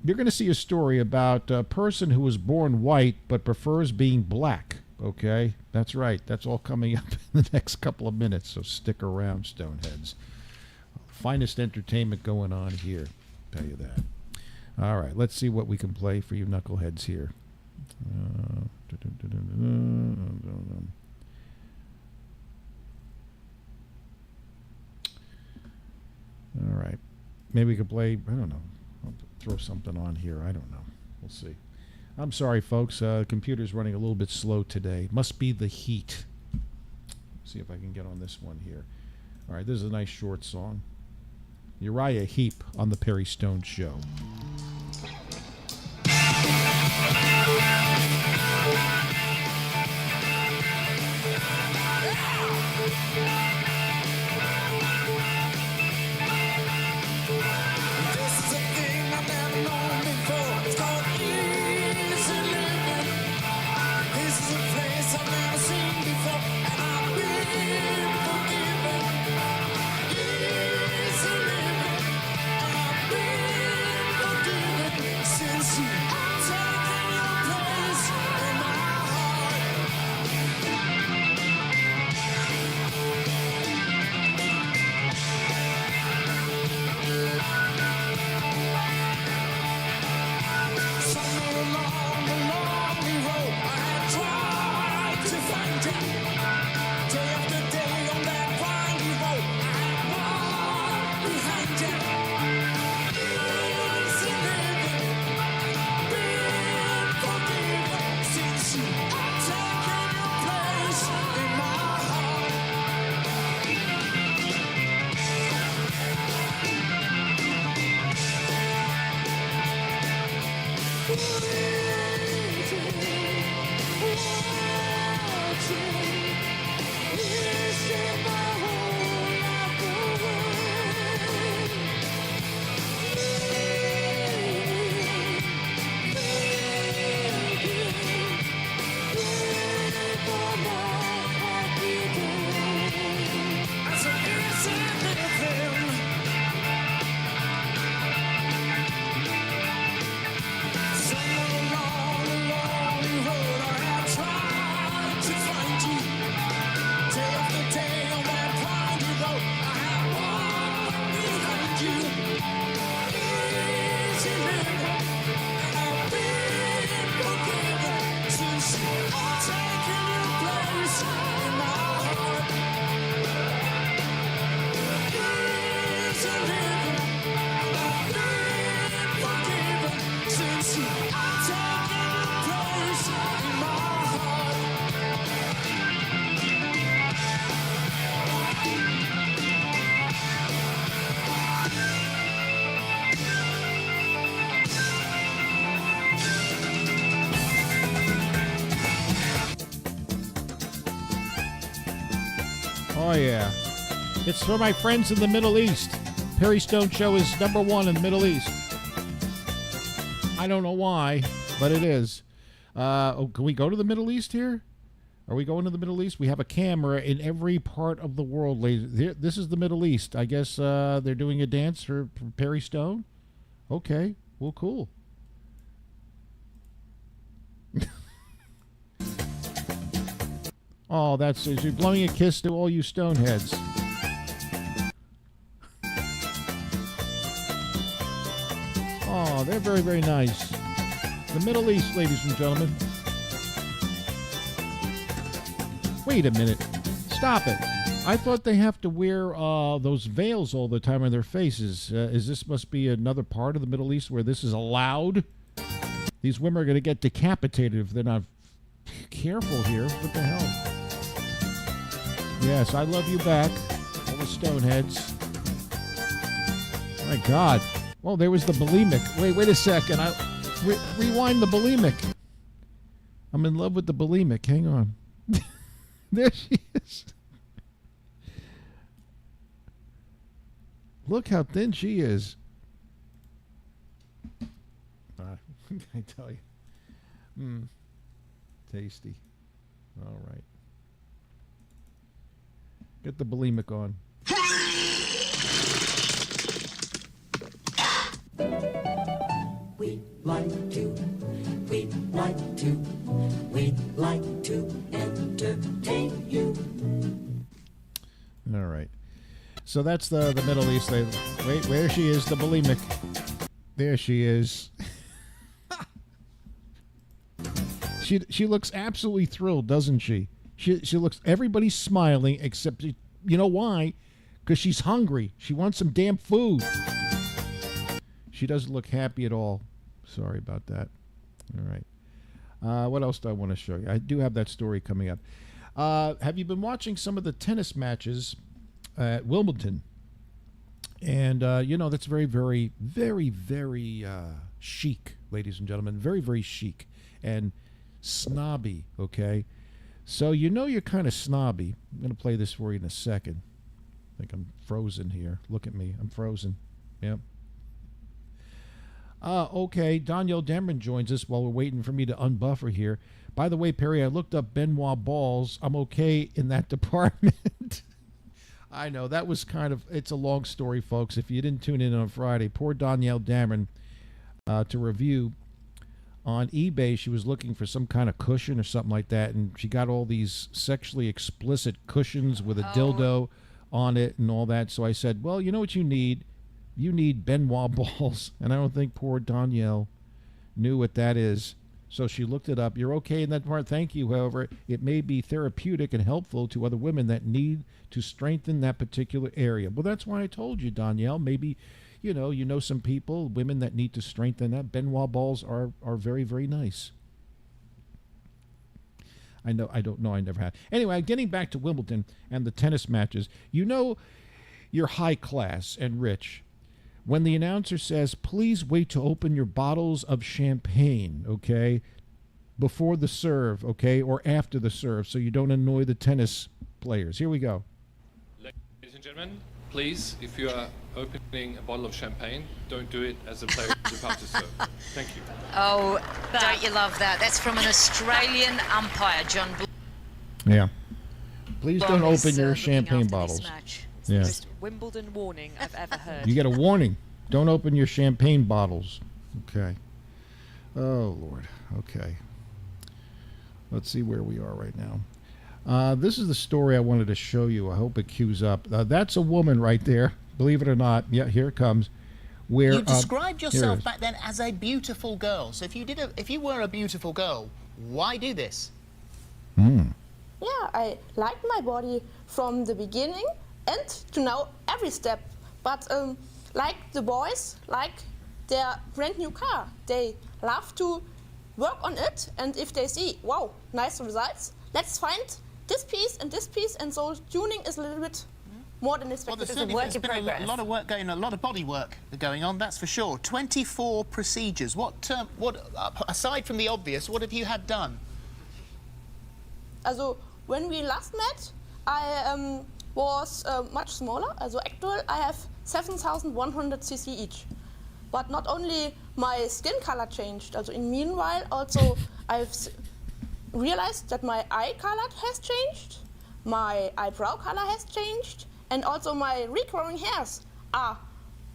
going to see a story about a person who was born white but prefers being black. Okay? That's right. That's all coming up in the next couple of minutes, so stick around, Stoneheads. Finest entertainment going on here. Tell you that. All right, let's see what we can play for you knuckleheads here. All right, maybe we could play. I don't know. I'll throw something on here. I don't know. We'll see. I'm sorry, folks. Computer's running a little bit slow today. Must be the heat. See if I can get on this one here. All right, this is a nice short song. Uriah Heep on the Perry Stone Show. Forgiven. Oh, yeah. It's for my friends in the Middle East. Perry Stone Show is #1 in the Middle East. I don't know why, but it is. Can we go to the Middle East here? Are we going to the Middle East? We have a camera in every part of the world, ladies. This is the Middle East. I guess they're doing a dance for Perry Stone? Okay. Well, cool. Oh, you're blowing a kiss to all you stoneheads. Oh, they're very, very nice. The Middle East, ladies and gentlemen. Wait a minute. Stop it. I thought they have to wear those veils all the time on their faces. Must be another part of the Middle East where this is allowed? These women are going to get decapitated if they're not careful here. What the hell? Yes, I love you back, all the stoneheads. My God. Well, there was the bulimic. Wait a second. Rewind the bulimic. I'm in love with the bulimic. Hang on. There she is. Look how thin she is. I tell you. Tasty. All right. Get the bulimic on. We'd like to entertain you. All right. So that's the Middle East. Wait, where she is, the bulimic. There she is. She looks absolutely thrilled, doesn't she? She looks, everybody's smiling except, you know why? Because she's hungry. She wants some damn food. She doesn't look happy at all. Sorry about that. All right. What else do I want to show you? I do have that story coming up. Have you been watching some of the tennis matches at Wimbledon? And, that's very, very, very, very chic, ladies and gentlemen. Very, very chic and snobby, okay? So you're kind of snobby. I'm going to play this for you in a second. I think I'm frozen here. Look at me. I'm frozen. Yep. Okay. Danielle Dameron joins us while we're waiting for me to unbuffer here. By the way, Perry, I looked up Benoit balls. I'm okay in that department. I know. That was it's a long story, folks. If you didn't tune in on Friday, poor Danielle Dameron to review. On eBay, she was looking for some kind of cushion or something like that, and she got all these sexually explicit cushions with a dildo on it and all that. So I said, well, you know what you need? You need Benoit balls. And I don't think poor Danielle knew what that is. So she looked it up. You're okay in that part. Thank you. However, it may be therapeutic and helpful to other women that need to strengthen that particular area. Well, that's why I told you, Danielle. Maybe you know some people, women that need to strengthen that. Benoit balls are very, very nice. I don't know. I never had. Anyway, getting back to Wimbledon and the tennis matches, you're high class and rich when the announcer says, please wait to open your bottles of champagne, okay, before the serve, okay, or after the serve, so you don't annoy the tennis players. Here we go. Ladies and gentlemen, please, if you are opening a bottle of champagne, don't do it as the player is about to serve. Thank you. Oh, don't you love that? That's from an Australian umpire, John. Yeah. Please don't open your champagne bottles. It's the most Wimbledon warning I've ever heard. You get a warning. Don't open your champagne bottles. Okay. Oh, Lord. Okay. Let's see where we are right now. This is the story I wanted to show you. I hope it cues up. That's a woman right there. Believe it or not. Yeah, here it comes. Where you described yourself back then as a beautiful girl. So if you were a beautiful girl, why do this? Yeah, I liked my body from the beginning and to now every step. But like the boys, like their brand new car, they love to work on it. And if they see, wow, nice results, let's find this piece, and so tuning is a little bit more than expected. Well, there's been a lot of work going on, a lot of body work going on, that's for sure. 24 procedures. What aside from the obvious, what have you had done? Also, when we last met, I was much smaller. Also, actually, I have 7,100 cc each. But not only my skin color changed. Also, in meanwhile, also I've realized that my eye color has changed, my eyebrow color has changed, and also my regrowing hairs are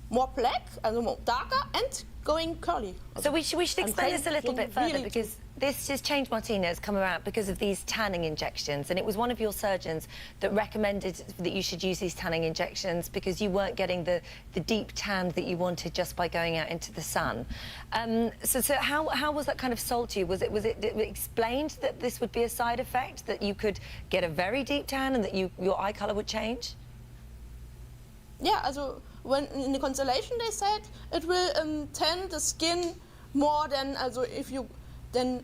more black and more darker and going curly. So we should explain this a little bit further, because this has changed Martina has come around because of these tanning injections, and it was one of your surgeons that recommended that you should use these tanning injections because you weren't getting the deep tan that you wanted just by going out into the sun. So how was that kind of sold to you? Was it explained that this would be a side effect, that you could get a very deep tan and that your eye color would change? Yeah, also when in the constellation they said it will tan the skin more than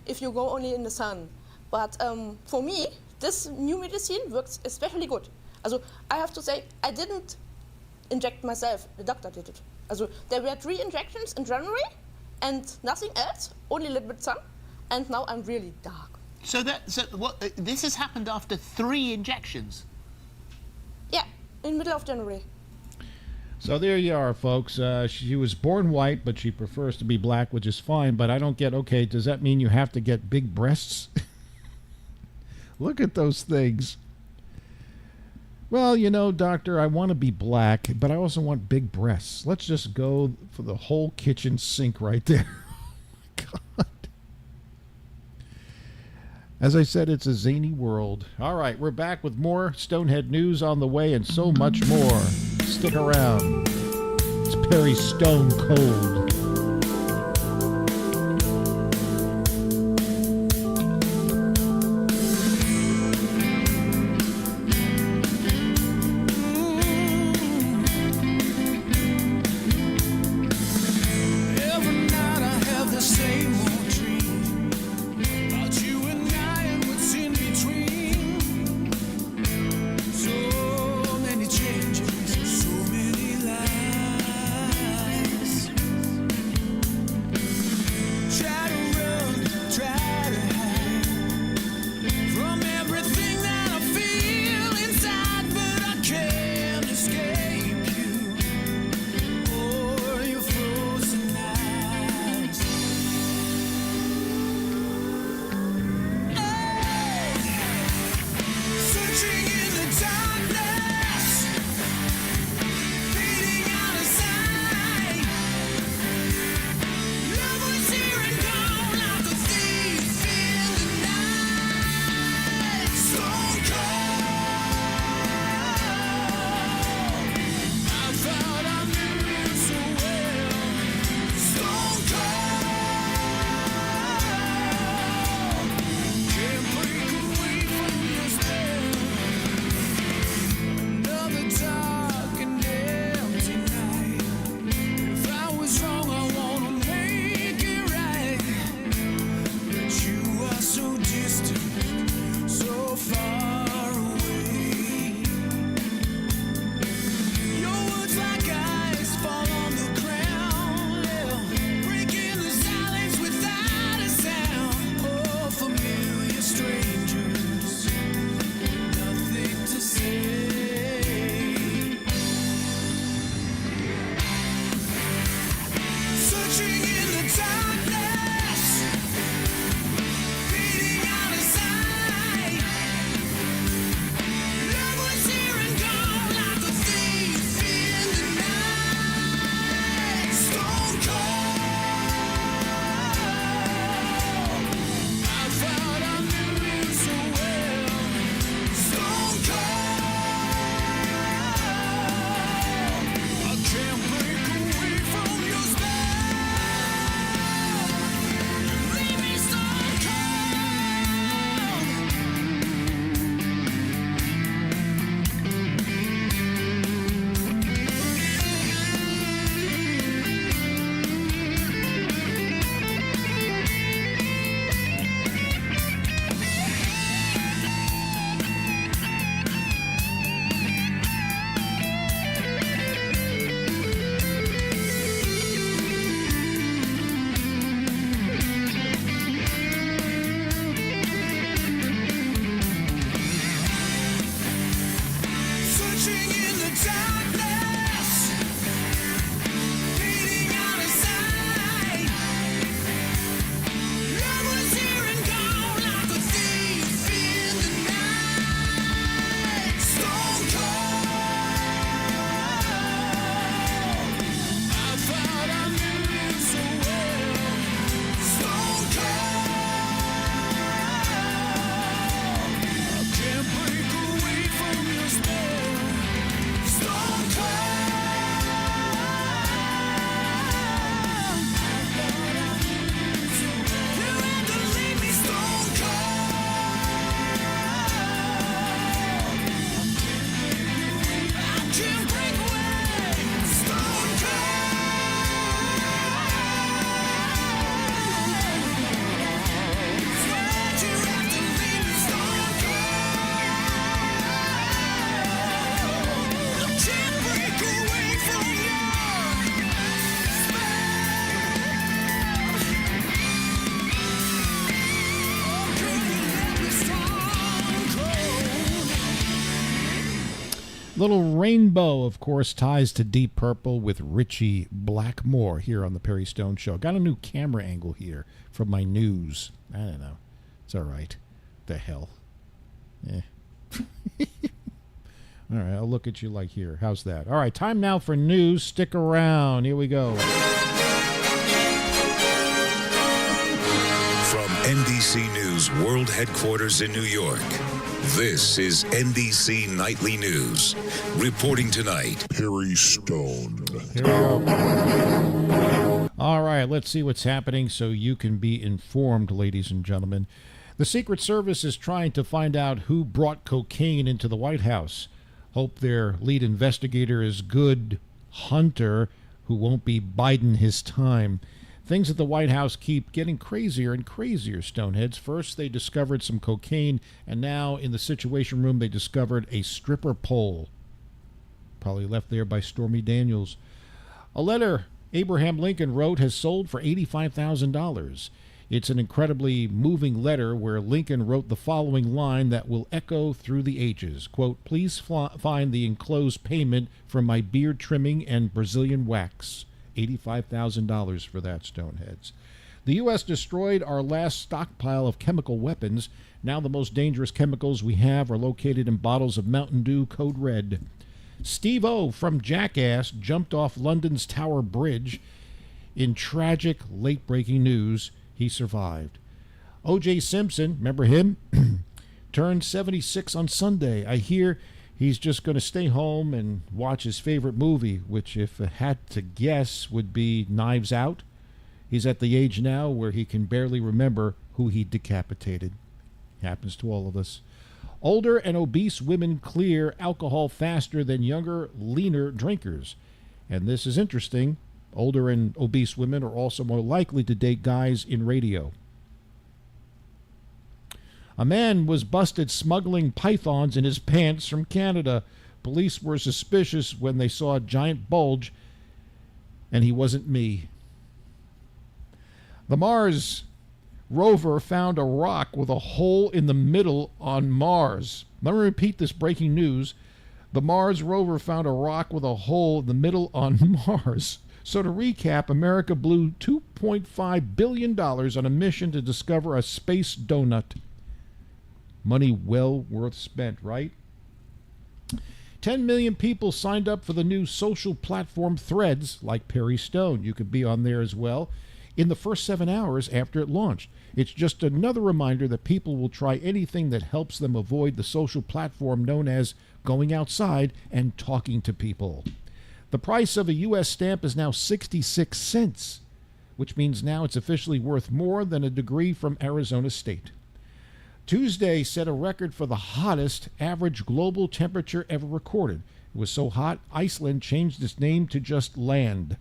if you go only in the sun. But for me, this new medicine works especially good. Also, I have to say, I didn't inject myself, the doctor did it. Also, there were 3 injections in January and nothing else, only a little bit sun, and now I'm really dark. So this has happened after 3 injections? Yeah, in middle of January. So there you are, folks. She was born white, but she prefers to be black, which is fine. But I don't get, okay, does that mean you have to get big breasts? Look at those things. Well, you know, doctor, I want to be black, but I also want big breasts. Let's just go for the whole kitchen sink right there. Oh, my God. As I said, it's a zany world. All right, we're back with more Stonehead news on the way and so much more. Stick around. It's Perry Stone Cold. Every night I have the same old dream about you and I and what's in between. So many changes, so many lies. Little Rainbow, of course, ties to Deep Purple with Richie Blackmore here on the Perry Stone Show. Got a new camera angle here from my news. I don't know. It's all right. The hell. Eh. All right, I'll look at you like here. How's that? All right, time now for news. Stick around. Here we go. From NBC News World Headquarters in New York, this is NBC Nightly News. Reporting tonight, Perry Stone. Here we go. All right, let's see what's happening so you can be informed, ladies and gentlemen. The Secret Service is trying to find out who brought cocaine into the White House. Hope their lead investigator is good Hunter, who won't be biding his time. Things at the White House keep getting crazier and crazier, Stoneheads. First, they discovered some cocaine, and now in the Situation Room, they discovered a stripper pole. Probably left there by Stormy Daniels. A letter Abraham Lincoln wrote has sold for $85,000. It's an incredibly moving letter where Lincoln wrote the following line that will echo through the ages. Quote, please find the enclosed payment for my beard trimming and Brazilian wax. $85,000 for that, Stoneheads. The U.S. destroyed our last stockpile of chemical weapons. Now the most dangerous chemicals we have are located in bottles of Mountain Dew Code Red. Steve-O from Jackass jumped off London's Tower Bridge. In tragic, late-breaking news, he survived. O.J. Simpson, remember him? Turned 76 on Sunday. I hear he's just going to stay home and watch his favorite movie, which, if I had to guess, would be Knives Out. He's at the age now where he can barely remember who he decapitated. Happens to all of us. Older and obese women clear alcohol faster than younger, leaner drinkers. And this is interesting. Older and obese women are also more likely to date guys in radio. A man was busted smuggling pythons in his pants from Canada. Police were suspicious when they saw a giant bulge, and he wasn't me. The Mars rover found a rock with a hole in the middle on Mars. Let me repeat this breaking news. The Mars rover found a rock with a hole in the middle on Mars. So to recap, America blew $2.5 billion on a mission to discover a space donut. Money well worth spent, right? 10 million people signed up for the new social platform Threads, like Perry Stone. You could be on there as well in the first 7 hours after it launched. It's just another reminder that people will try anything that helps them avoid the social platform known as going outside and talking to people. The price of a U.S. stamp is now 66 cents, which means now it's officially worth more than a degree from Arizona State. Tuesday set a record for the hottest average global temperature ever recorded. It was so hot, Iceland changed its name to just land.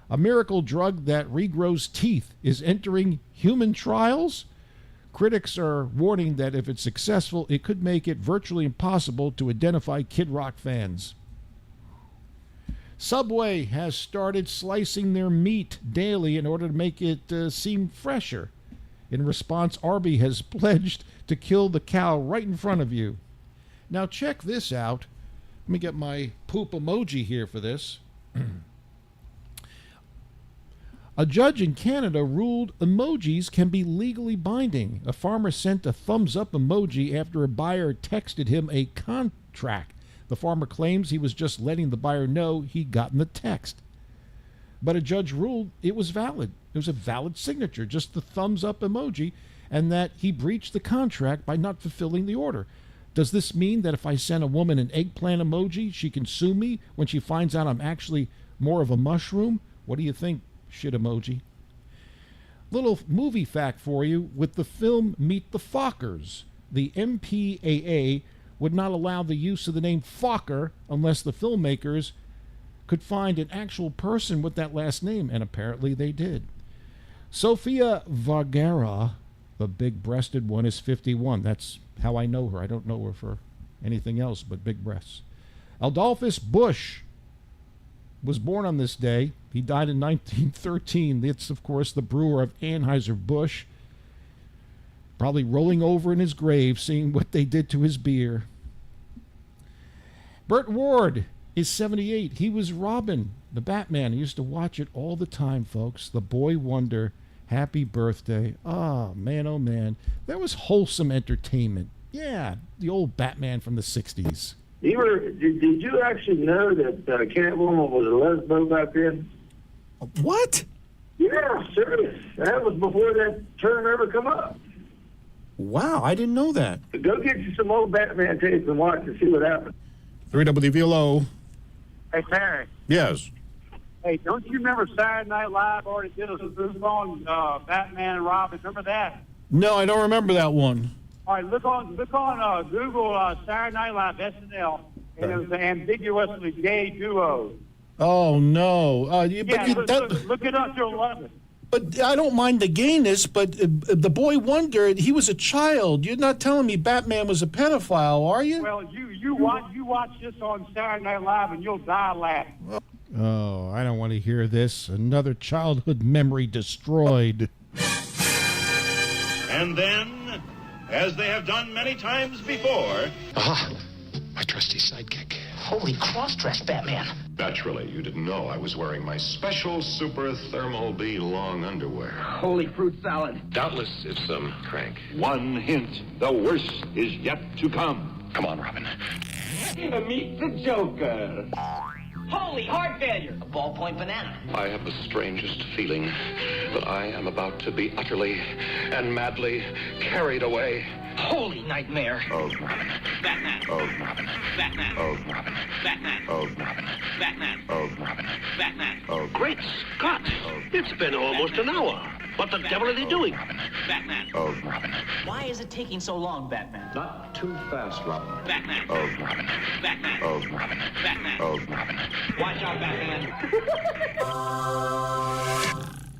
A miracle drug that regrows teeth is entering human trials. Critics are warning that if it's successful, it could make it virtually impossible to identify Kid Rock fans. Subway has started slicing their meat daily in order to make it seem fresher. In response, Arby has pledged to kill the cow right in front of you. Now check this out. Let me get my poop emoji here for this. A judge in Canada ruled emojis can be legally binding. A farmer sent a thumbs up emoji after a buyer texted him a contract. The farmer claims he was just letting the buyer know he'd gotten the text. But a judge ruled it was valid. It was a valid signature, just the thumbs up emoji, and that he breached the contract by not fulfilling the order. Does this mean that if I send a woman an eggplant emoji, she can sue me when she finds out I'm actually more of a mushroom? What do you think, shit emoji? Little movie fact for you. With the film Meet the Fockers, the MPAA would not allow the use of the name Fokker unless the filmmakers could find an actual person with that last name, and apparently they did. Sofia Vergara, the big-breasted one, is 51. That's how I know her. I don't know her for anything else but big breasts. Adolphus Bush was born on this day. He died in 1913. It's, of course, the brewer of Anheuser-Busch, probably rolling over in his grave, seeing what they did to his beer. Burt Ward is 78. He was Robin, the Batman. I used to watch it all the time, folks. The Boy Wonder. Happy birthday. Oh, man. That was wholesome entertainment. Yeah, the old Batman from the 60s. Did you actually know that Catwoman was a lesbo back then? What? Yeah, serious. That was before that term ever come up. Wow, I didn't know that. Go get you some old Batman tapes and watch and see what happens. 3WVLO. Hey, Terry. Yes. Hey, don't you remember Saturday Night Live already did a spoof on Batman and Robin? Remember that? No, I don't remember that one. All right, look on Google Saturday Night Live SNL, and it was an ambiguously gay duo. Oh, no. Look it up, you'll love it. But I don't mind the gayness, but the Boy Wonder, he was a child. You're not telling me Batman was a pedophile, are you? Well, you watch this on Saturday Night Live, and you'll die laughing. Oh, I don't want to hear this. Another childhood memory destroyed. And then, as they have done many times before... Aha! My trusty sidekick. Holy cross-dress, Batman. Naturally, you didn't know I was wearing my special Super Thermal B long underwear. Holy fruit salad. Doubtless it's some crank. One hint, the worst is yet to come. Come on, Robin. Meet the Joker. Holy heart failure. A ballpoint banana. I have the strangest feeling that I am about to be utterly and madly carried away. Holy nightmare. Oh, Robin. Batman. Oh, Robin. Batman. Oh, Robin. Batman. Oh, Robin. Batman. Oh, Robin. Batman. Oh, Great Scott. It's been almost an hour. What the devil are they doing? Batman. Oh, Robin. Why is it taking so long, Batman? Not too fast, Robin. Batman. Oh, Robin. Batman. Oh, Robin. Batman. Oh, Robin. Watch out, Batman.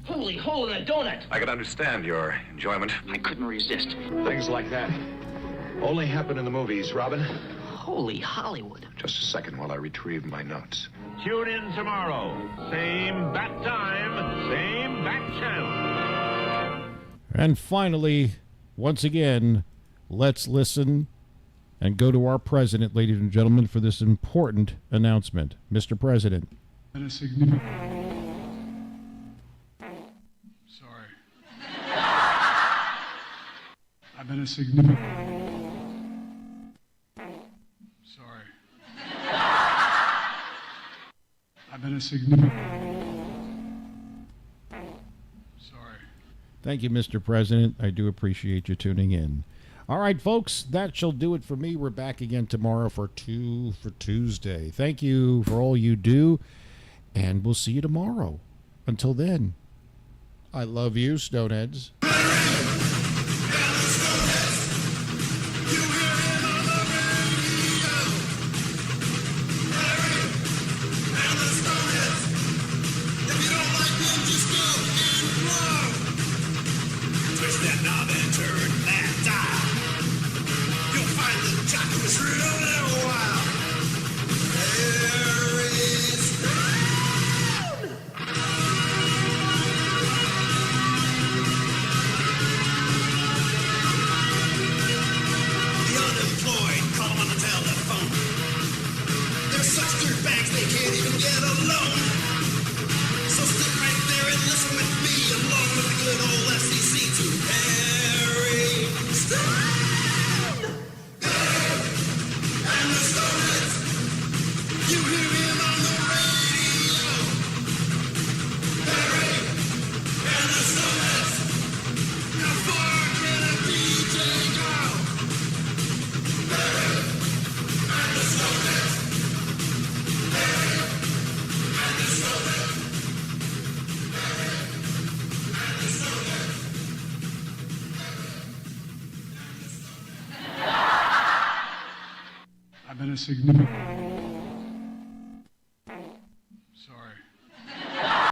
Holy hole in a donut. I can understand your enjoyment. I couldn't resist. Things like that only happen in the movies, Robin. Holy Hollywood. Just a second while I retrieve my notes. Tune in tomorrow. Same bat time, same bat channel. And finally, once again, let's listen and go to our president, ladies and gentlemen, for this important announcement. Mr. President. I've been a significant... Sorry. I've been a significant... Sorry. Thank you, Mr. President. I do appreciate you tuning in. All right, folks, that shall do it for me. We're back again tomorrow for Tuesday. Thank you for all you do, and we'll see you tomorrow. Until then, I love you, Stoneheads. I've been a significant...